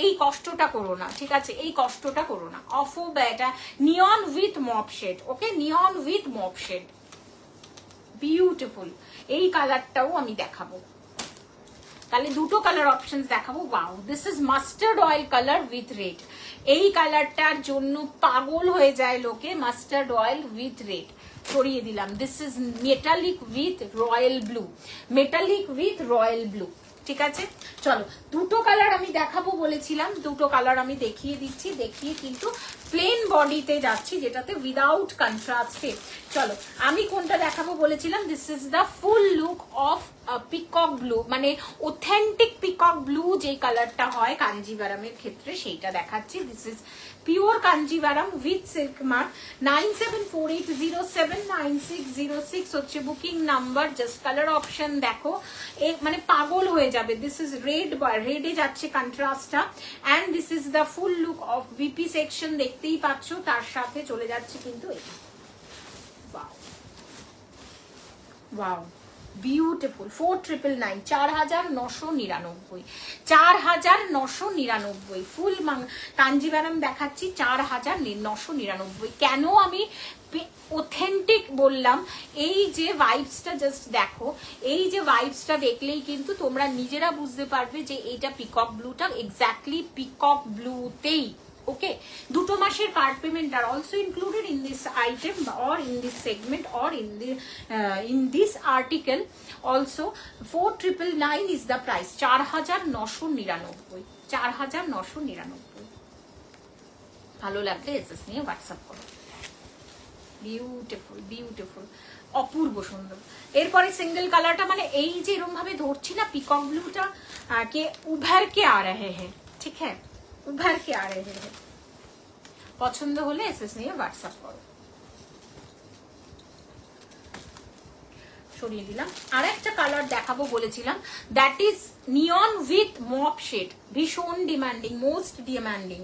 এই কষ্টটা করো না, ঠিক আছে? এই কষ্টটা করো না। অফ এটা neon with mauve shade. Okay, neon with mauve shade, beautiful. এই কালারটাও আমি দেখাবো, তাহলে দুটো কালার অপশনস দেখাবো। Wow, this is mustard oil colour with red. এই কালারটার জন্য পাগল হয়ে যায় লোকে, মাস্টার্ড অয়েল উইথ রেড সরিয়ে দিলাম। This is metallic with royal blue, metallic with royal blue. ঠিক আছে, চলো দুটো কালার আমি দেখাবো বলেছিলাম, দুটো কালার আমি দেখিয়ে দিচ্ছি। দেখিয়ে কিন্তু প্লেন বডিতে যাচ্ছি, যেটাতে উইদাউট কন্ট্রাস্টে। চলো আমি কোনটা দেখাবো বলেছিলাম, this is the full look of peacock blue, মানে অথেন্টিক পিকক ব্লু যে কালারটা হয় কাঞ্জিভারামের ক্ষেত্রে, সেইটা দেখাচ্ছি। This is pure Kanjivaram with silk mark. 9748079606 হচ্ছে booking number. Just colour option দেখো, মানে পাগল হয়ে যাবে। দিস ইজ রেড, রেডে যাচ্ছে কন্ট্রাস্টটা, and this is the full look of BP section, দেখতেই পাচ্ছ। তার সাথে চলে যাচ্ছে কিন্তু ওয়াও, বিউটিফুল। 4999, 4999, 4999 ফুল কাঞ্জিভারাম দেখাচ্ছি 4999। কেন আমি অথেন্টিক বললাম? এই যে ভাইবসটা জাস্ট দেখো, এই যে ভাইবসটা দেখলেই কিন্তু তোমরা নিজেরা বুঝতে পারবে যে এইটা পিকক ব্লুটা এক্স্যাক্টলি পিকক ব্লুতেই। Okay, দুটো মাসের card payment are also included in this item or in this segment or in this article also. 4999 is the price, 4999, 4999। ভালো লাগলে এসএস নিয়ে হোয়াটসঅ্যাপ করো। বিউটিফুল, বিউটিফুল, অপূর্ব সুন্দর। এরপরে সিঙ্গেল কালারটা, মানে এই যে এরকম ভাবে ধরছি না পিকক ব্লুটা, কে উভর কে আ রহে হ্যাঁ, ঠিক হ্যাঁ, উভর কে আ রহে হ্যাঁ। পছন্দ হলে এসএস নিয়ে হোয়াটসঅ্যাপ করো। সরিয়ে দিলাম। আর একটা কালার দেখাবো বলেছিলাম, that is neon with mauve shade, ভীষণ demanding, most demanding.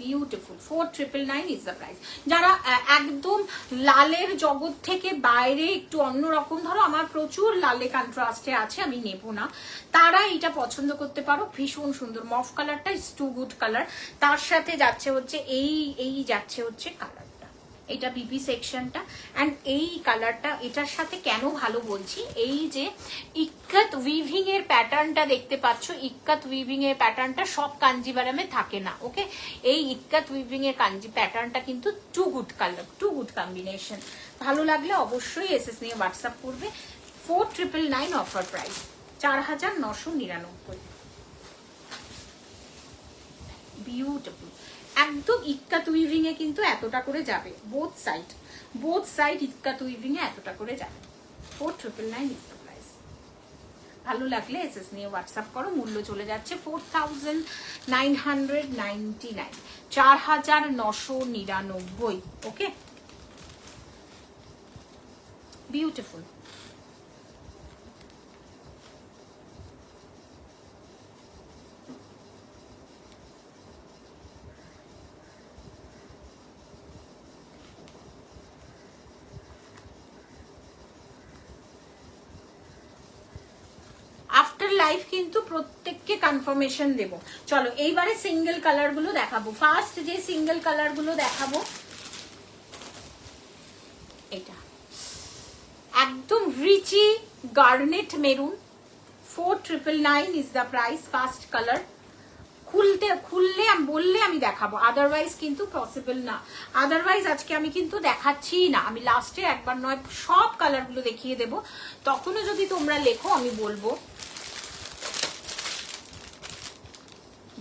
Beautiful, 4999 is the price. যারা একদম লালের জগৎ থেকে বাইরে একটু অন্যরকম, ধরো আমার প্রচুর লালে কন্ট্রাস্টে আছে, আমি নেব না, তারা এটা পছন্দ করতে পারো। ভীষণ সুন্দর মফ কালারটা, ইজ টু গুড কালার। তার সাথে যাচ্ছে হচ্ছে এই যাচ্ছে হচ্ছে কালারটা, এটা বিপি সেকশনটা। অ্যান্ড এই কালারটা এটার সাথে কেন ভালো বলছি, এই যে ইক্কাত উইভিং এর প্যাটার্নটা দেখতে পাচ্ছ, ইক্কাত উইভিং এর প্যাটার্নটা সব কাঞ্জিভারামে থাকে না। ওকে, এই ইক্কাত উইভিং এর কাঞ্জি প্যাটার্নটা কিন্তু too good colour, too good combination. ভালো লাগলে অবশ্যই এসএস নিয়ে হোয়াটসঅ্যাপ করবে। 4999 অফার প্রাইস, 4999। বিউটিফুল, একদম ইক্কাত উইভিং এ কিন্তু এতটা করে যাবে, বোথ সাইড ইক্কাত উইভিং এ এতটা করে যাবে। 4999 ইজ দ্য প্রাইস। ভালো লাগলে এসএস নিয়ে হোয়াটসঅ্যাপ করো। মূল্য চলে যাচ্ছে 4999, 4999। ওকে, বিউটিফুল। আফটার লাইভ কিন্তু প্রত্যেককে কনফার্মেশন দেব। চলো এইবারে সিঙ্গেল কালার গুলো দেখাবো। ফার্স্ট যে সিঙ্গেল কালার গুলো দেখাবো, এটা একদম rich garnet maroon, 4999 is the price. First colour খুললে আমি বললে আমি দেখাবো, আদারওয়াইজ কিন্তু পসিবল না। আদারওয়াইজ আজকে আমি কিন্তু দেখাচ্ছি না, আমি লাস্টে একবার নয় সব কালার গুলো দেখিয়ে দেবো। তখনও যদি তোমরা লেখো আমি বলবো।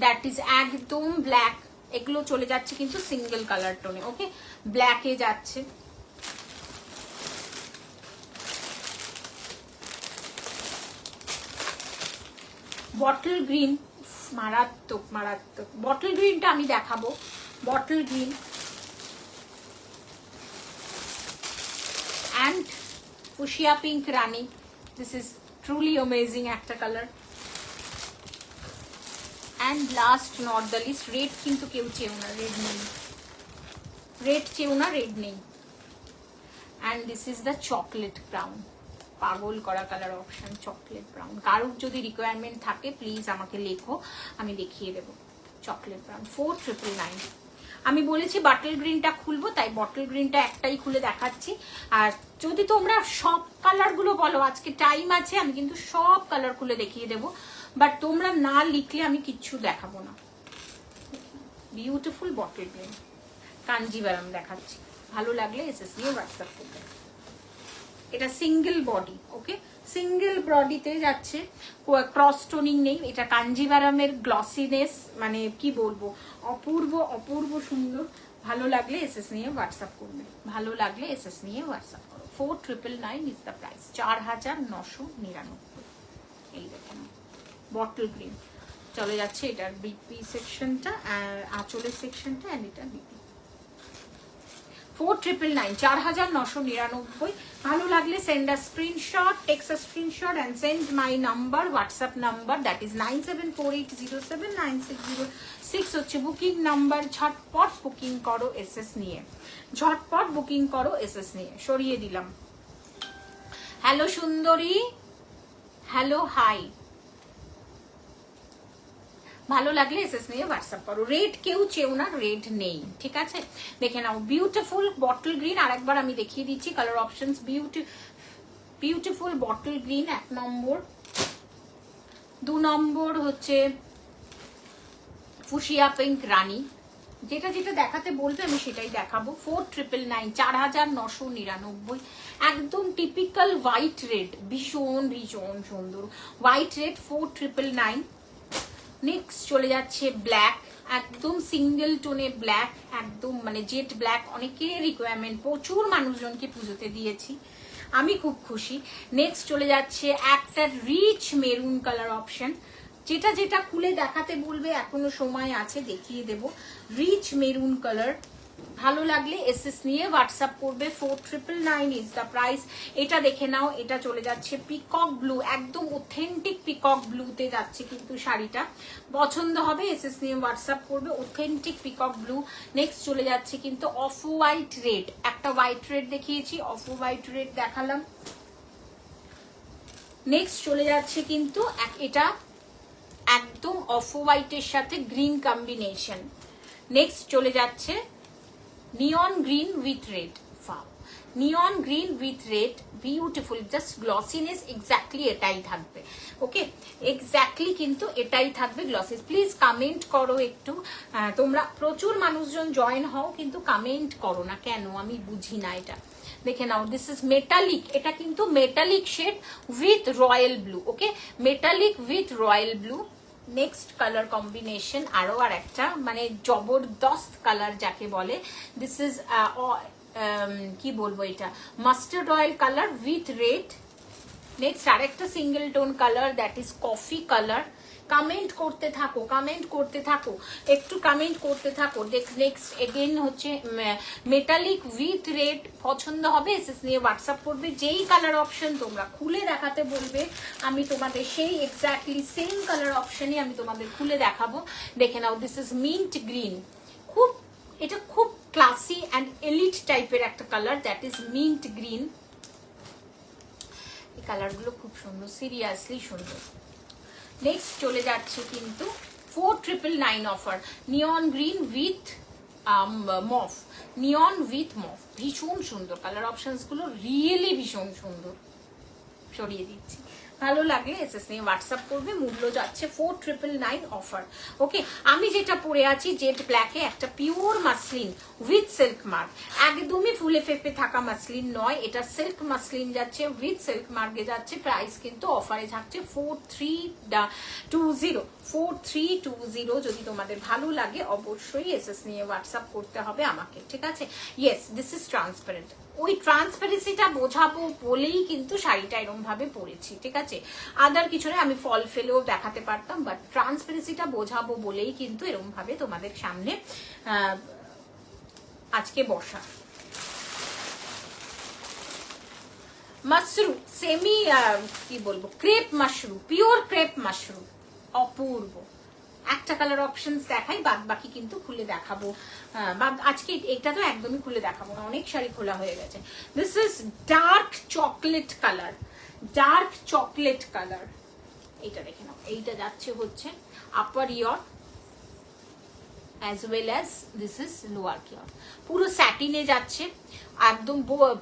দ্যাট ইজ একদম ব্ল্যাক, এগুলো চলে যাচ্ছে কিন্তু সিঙ্গেল কালার টোনে। ওকে, ব্ল্যাকে যাচ্ছে, বটল গ্রিন, মারাত্মক মারাত্মক। বটল গ্রিনটা আমি দেখাবো, bottle green and fuchsia pink rani. This is truly amazing একটা colour. And last not the least, red কিন্তু কেউ চেও না, রেড নেই, রেড চেও না, রেড নেই। And this is the chocolate brown, পাগল করা কালার অপশন, চকলেট ব্রাউন। কারোর যদি রিকোয়ারমেন্ট থাকে প্লিজ আমাকে লেখো, আমি দেখিয়ে দেবো। Chocolate brown, 4999। আমি বলেছি বটল গ্রিনটা খুলবো, তাই বটল গ্রিনটা একটাই খুলে দেখাচ্ছি। আর যদি তোমরা সব কালারগুলো বলো, আজকে টাইম আছে, আমি কিন্তু সব কালার খুলে দেখিয়ে দেবো। বাট তোমরা না লিখলে আমি কিচ্ছু দেখাবো না। বিউটিফুল বটল গ্রিন কাঞ্জিভারাম দেখাচ্ছি। ভালো লাগলে এসএস নিয়ে হোয়াটসঅ্যাপ করবে। এটা সিঙ্গেল বডি। ওকে, সিঙ্গেল বডিতে যাচ্ছে, ক্রস টোনিং নেই। এটা কাঞ্জিভারামের গ্লসিনেস, মানে কি বলবো, অপূর্ব অপূর্ব সুন্দর। ভালো লাগলে এসএস নিয়ে হোয়াটসঅ্যাপ করবে, ভালো লাগলে এসএস নিয়ে হোয়াটসঅ্যাপ করো। 4999 ইজ দ্য প্রাইস, 4999। এই দেখেন বটল গ্রিন চলে যাচ্ছে। এটার বিপি সেকশনটা আর আঁচলের সেকশনটা, অ্যান্ড এটা বিপি। 4999, 4999। ভালো লাগলে send a screenshot, takes a screenshot and send my number, WhatsApp number, that is 97480796 হচ্ছে বুকিং নাম্বার। ঝটপট বুকিং করো এসএস নিয়ে, ঝটপট বুকিং করো এসএস নিয়ে। সরিয়ে দিলাম। হ্যালো সুন্দরী, হ্যালো হাই। ভালো লাগলে এসএস নিয়ে হোয়াটসঅ্যাপ করো। রেড কেউ চেও না, রেড নেই, ঠিক আছে। দেখে নাও বিউটিফুল বটল গ্রিন। আরেকবার আমি দেখিয়ে দিচ্ছি colour options. Beautiful bottle green 1 নম্বর, 2 নম্বর হচ্ছে ফুশিয়া পিঙ্ক রানী। যেটা যেটা দেখাতে বলবে আমি সেটাই দেখাবো। 4999, 4999। একদম টিপিক্যাল হোয়াইট রেড, ভীষণ ভীষণ সুন্দর হোয়াইট রেড, 4999। নেক্সট চলে যাচ্ছে ব্ল্যাক, একদম সিঙ্গেল টোনে ব্ল্যাক, একদম মানে জেট ব্ল্যাক। অনেকের রিকোয়ারমেন্ট, প্রচুর মানুষজনকে পুজোতে দিয়েছি, আমি খুব খুশি। নেক্সট চলে যাচ্ছে একটা রিচ মেরুন কালার অপশন। যেটা যেটা খুলে দেখাতে বলবে এখনো সময় আছে, দেখিয়ে দেব। রিচ মেরুন কালার, ভালো লাগলে এসএস নিয়ে হোয়াটসঅ্যাপ করবে। 4999 ইজ দ্য প্রাইস। এটা দেখে নাও, এটা চলে যাচ্ছে পিকক ব্লু, একদম অথেন্টিক পিকক ব্লুতে যাচ্ছে কিন্তু শাড়িটা। পছন্দ হবে এসএস নিয়ে হোয়াটসঅ্যাপ করবে, অথেন্টিক পিকক ব্লু। নেক্সট চলে যাচ্ছে কিন্তু অফ হোয়াইট রেড, একটা হোয়াইট রেড দেখিয়েছি, অফ হোয়াইট রেড দেখালাম। নেক্সট চলে যাচ্ছে কিন্তু এটা একদম অফ হোয়াইটের সাথে গ্রিন কম্বিনেশন। নেক্সট চলে যাচ্ছে neon green with red, wow, neon green with red, beautiful, just glossiness exactly এটাই থাকবে। ওকে, এক্স্যাক্টলি কিন্তু এটাই থাকবে গ্লসিস। প্লিজ কমেন্ট করো একটু, তোমরা প্রচুর মানুষজন জয়েন হও কিন্তু কমেন্ট করো না কেন, আমি বুঝি না এটা। দেখে নাও, দিস ইজ মেটালিক, এটা কিন্তু metallic shade with royal blue. Okay, metallic with royal blue. Next colour combination আরো আর একটা মানে জবরদস্ত কালার যাকে বলে, দিস ইজ কি বলবো, এটা mustard oil colour with red. Next আরেকটা single tone colour, that is coffee colour. Comment করতে থাকো, কমেন্ট করতে থাকো, একটু কমেন্ট করতে থাকো। নেক্সট এগেন হচ্ছে মেটালিক উইথ রেড, পছন্দ হবে এসএস নিয়ে হোয়াটসঅ্যাপ করবে। যেই কালার অপশন তোমরা খুলে দেখাতে বলবে আমি তোমাদের সেই এক্স্যাক্টলি সেম কালার অপশনই আমি তোমাদের খুলে দেখাবো। দেখে নাও, দিস ইজ মিন্ট গ্রিন, খুব এটা খুব ক্লাসি অ্যান্ড এলিট টাইপের একটা colour, that is meant green. এই কালারগুলো খুব সুন্দর, সিরিয়াসলি সুন্দর। নেক্সট চলে যাচ্ছে কিন্তু 4999 offer, neon green with mauve, neon with mauve, ভীষণ সুন্দর কালার অপশনস গুলো, রিয়েলি ভীষণ সুন্দর। সরিয়ে দিচ্ছি, ভালো লাগলে এসএস নিয়ে হোয়াটসঅ্যাপ করবে। মূল্য যাচ্ছে 4999 অফার। ওকে, আমি যেটা পরে আছি জেড ব্ল্যাকে, একটা pure muslin with silk mark, একদমই ফুলে ফেপে থাকা মাসলিন নয়, এটা সিল্ক মাসলিন যাচ্ছে উইথ সিল্ক মার্কে যাচ্ছে। প্রাইস কিন্তু অফারে থাকছে 4320। যদি তোমাদের ভালো লাগে অবশ্যই এসএস নিয়ে হোয়াটসঅ্যাপ করতে হবে আমাকে, ঠিক আছে? Yes, this is transparent. ওই ট্রান্সপারেন্সিটা বোঝাবো বলেই কিন্তু শাড়িটা এরকম ভাবে পরেছি, ঠিক আছে? আদার কিছু না, আমি ফল ফেলেও দেখাতে পারতাম, বাট ট্রান্সপারেন্সিটা বোঝাবো বলেই কিন্তু এরকম ভাবে তোমাদের সামনে আজকে বসা। মাশরু সেমি কি বলবো, crepe mashru, pure crepe mashru, অপূর্ব। একটা কালার অপশনস দেখাই, বাদ বাকি কিন্তু খুলে দেখাবো। আজকে এটা তো একদমই খুলে দেখাবো না, অনেক শাড়ি খোলা হয়ে গেছে। This is dark chocolate colour, dark chocolate colour. এইটা দেখে নাও, এইটা যাচ্ছে হচ্ছে আপার ইয়ার as well as this is lower কিয়ার, পুরো স্যাটিনে যাচ্ছে একদম,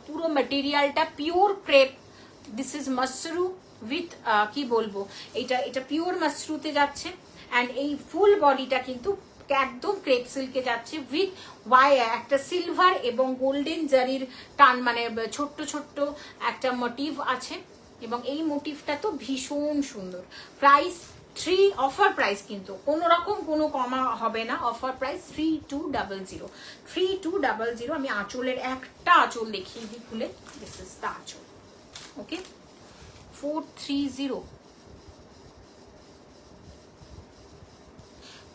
পুরো ম্যাটেরিয়ালটা pure crepe. This is mashru with কি বলবো, এটা পিওর মাশরুতে যাচ্ছে, অ্যান্ড এই ফুল বডিটা কিন্তু একদম ক্রেপ সিল্কে যাচ্ছে উইথ একটা সিলভার এবং গোল্ডেন জারির টান, মানে ছোট্ট ছোট্ট একটা মোটিভ আছে, এবং এই মোটিভটা তো ভীষণ সুন্দর। প্রাইস অফার প্রাইস কিন্তু কোনো রকম কোনো কমা হবে না, অফার প্রাইস 3200। 3200। আমি আঁচলের একটা আঁচল দেখিয়ে দিই খুলে, দিস ইজ দ্য আঁচল। ওকে, 430।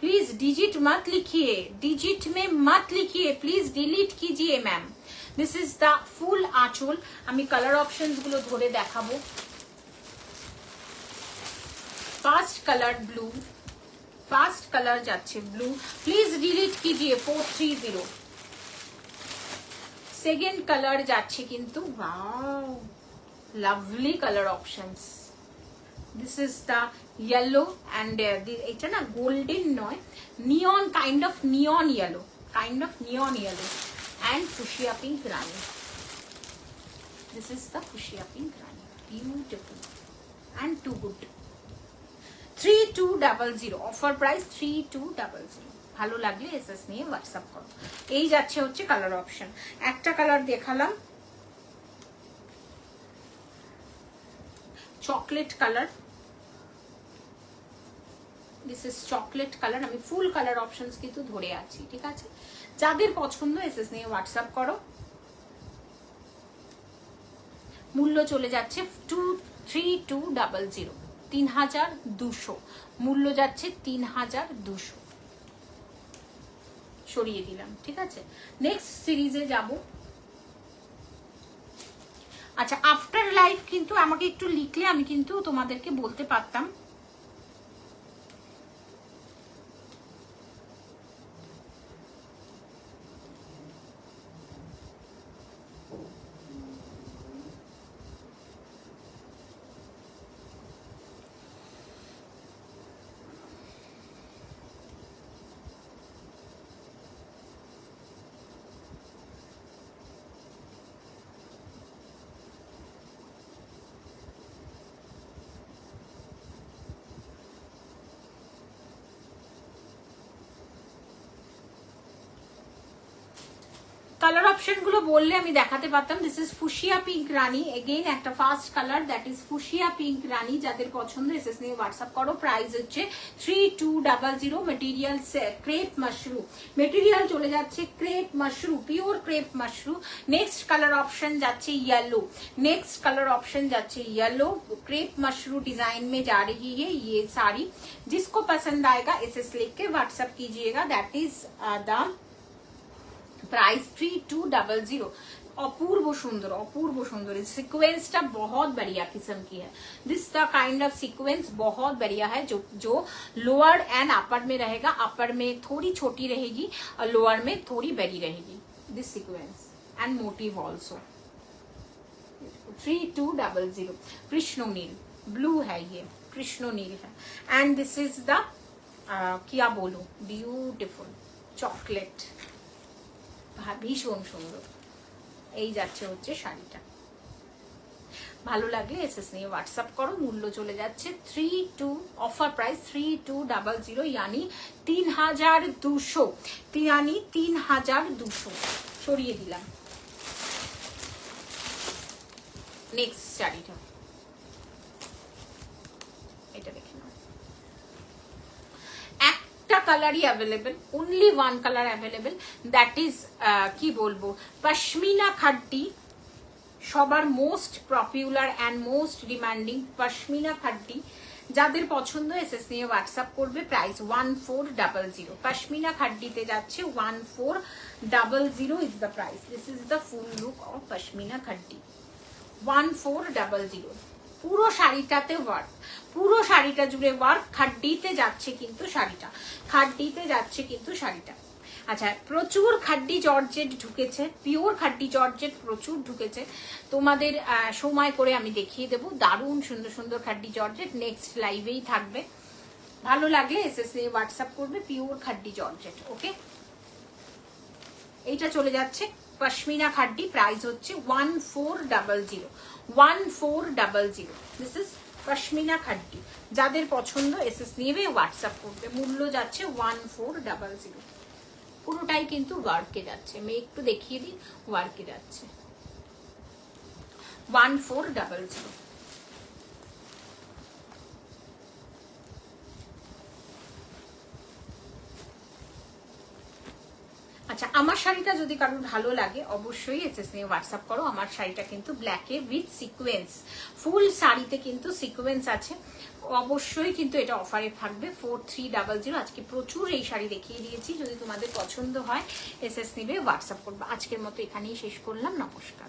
प्लीज डिजिट मत लिखिए, डिजिट में मत लिखिए, प्लीज डिलीट कीजिए ma'am. This is the full aanchal. আমি কালার অপশনস গুলো ধরে দেখাবো। First colour blue, first colour যাচ্ছে ব্লু, প্লিজ ডিলিট कीजिए 430। সেকেন্ড কালার যাচ্ছে কিন্তু, wow, lovely colour options. This is the yellow and এটা না গোল্ডেন নয়, neon, kind of neon yellow, kind of neon yellow, and fuchsia pink rani. This is the fuchsia pink rani, beautiful and too good. 3200 offer price 3200। ভালো লাগলে SS নিয়ে WhatsApp করো। এই যাচ্ছে হচ্ছে কালার অপশন। একটা কালার দেখালাম chocolate colour, this is chocolate colour. আমি ফুল কালার অপশনস কিন্তু ধরে আছি, ঠিক আছে? যাদের পছন্দ এসএস নিয়ে হোয়াটসঅ্যাপ করো। মূল্য চলে যাচ্ছে 3200, 3200 মূল্য যাচ্ছে, 3200 সরিয়ে দিলাম, ঠিক আছে? নেক্সট সিরিজে যাব। আচ্ছা, আফটার লাইফ কিন্তু আমাকে একটু লিখলে আমি কিন্তু তোমাদেরকে বলতে পারতাম। কালার অপশন গুলো বললে আমি দেখাতে পারতাম। This is fuchsia pink rani, again একটা first colour, that is fuchsia pink rani. যাদের পছন্দ এসএস নিয়ে হোয়াটসঅ্যাপ করো। প্রাইস হচ্ছে 3200। মেটেরিয়াল ক্রেপ মাশরুম, মেটেরিয়াল চলে যাচ্ছে crepe mushroom, pure crepe mushroom. Next colour option जाच्छे येलो, नेक्स्ट कलर ऑप्शन जाच्छे येलो, क्रेप मशरू डिजाइन में जा रही है ये साड़ी। जिसको पसंद आएगा एसएस लिख के व्हाट्सएप कीजिएगा। That is the price 3200। अपूर्व सुंदर, अपूर्व सुंदर। सीक्वेंसटा बहुत बढ़िया किस्म की है। This the kind of sequence बहुत बढ़िया है, जो लोअर एंड अपर में रहेगा। अपर में थोड़ी छोटी रहेगी और लोअर में थोड़ी बड़ी रहेगी। This sequence and motive also 3200। कृष्णो नील ब्लू है, ये कृष्णो नील है। एंड दिस इज द क्या बोलूं, ब्यूटिफुल चॉकलेट, भीषण सुंदर। এই যাচ্ছে হচ্ছে শাড়িটা। ভালো লাগলে এসএস নিয়ে হোয়াটসঅ্যাপ করো। মূল্য চলে যাচ্ছে 32, অফার প্রাইস 3200, यानी 3200, यानी 3200 সরিয়ে দিলাম। নেক্সট শাড়িটা এটা দেখে নাও। একটা কালারই available, only one colour available, that is কি বলবো, পশমিনা খাড্ডি। সবার most popular and most demanding pashmina khaddi. যাদের পছন্দ এসএস নিয়ে হোয়াটসঅ্যাপ করবে। প্রাইস 1400। পশমিনা খাড্ডিতে যাচ্ছে 1400 is the price. This is the full look of pashmina khaddi. 1400। পুরো শাড়িটাতে ওয়ার্ক, পুরো শাড়িটা জুড়ে ওয়ার্ক। খাড্ডিতে যাচ্ছে কিন্তু শাড়িটা, খাড্ডিতে যাচ্ছে কিন্তু শাড়িটা। আচ্ছা, প্রচুর খাড্ডি জর্জেট ঢুকেছে, পিওর খাড্ডি জর্জেট প্রচুর ঢুকেছে। তোমাদের সময় করে আমি দেখিয়ে দেবো। দারুণ সুন্দর সুন্দর খাড্ডি জর্জেট নেক্সট লাইভেই থাকবে। ভালো লাগলে এসএস এ হোয়াটসঅ্যাপ করবে। Pure খাড্ডি georgette. ওকে, এইটা চলে যাচ্ছে পশমিনা খাড্ডি। প্রাইস হচ্ছে 1400, 1400। This is pashmina khaddi. যাদের পছন্দ এসএস নেবে হোয়াটসঅ্যাপ করবে। মূল্য যাচ্ছে 1400। পুরোটাই কিন্তু ওয়ার্কে যাচ্ছে। আমি একটু দেখিয়ে দিই, ওয়ার্কে যাচ্ছে 1400। আচ্ছা, আমার শাড়িটা যদি কারোর ভালো লাগে অবশ্যই এসএস নিয়ে হোয়াটসঅ্যাপ করো। আমার শাড়িটা কিন্তু ব্ল্যাকে উইথ সিকোয়েন্স, ফুল শাড়িতে কিন্তু সিকোয়েন্স আছে। অবশ্যই কিন্তু এটা অফারে থাকবে 4300। আজকে প্রচুর এই শাড়ি দেখিয়ে দিয়েছি। যদি তোমাদের পছন্দ হয় এসএস নিবে হোয়াটসঅ্যাপ করবে। আজকের মতো এখানেই শেষ করলাম। নমস্কার।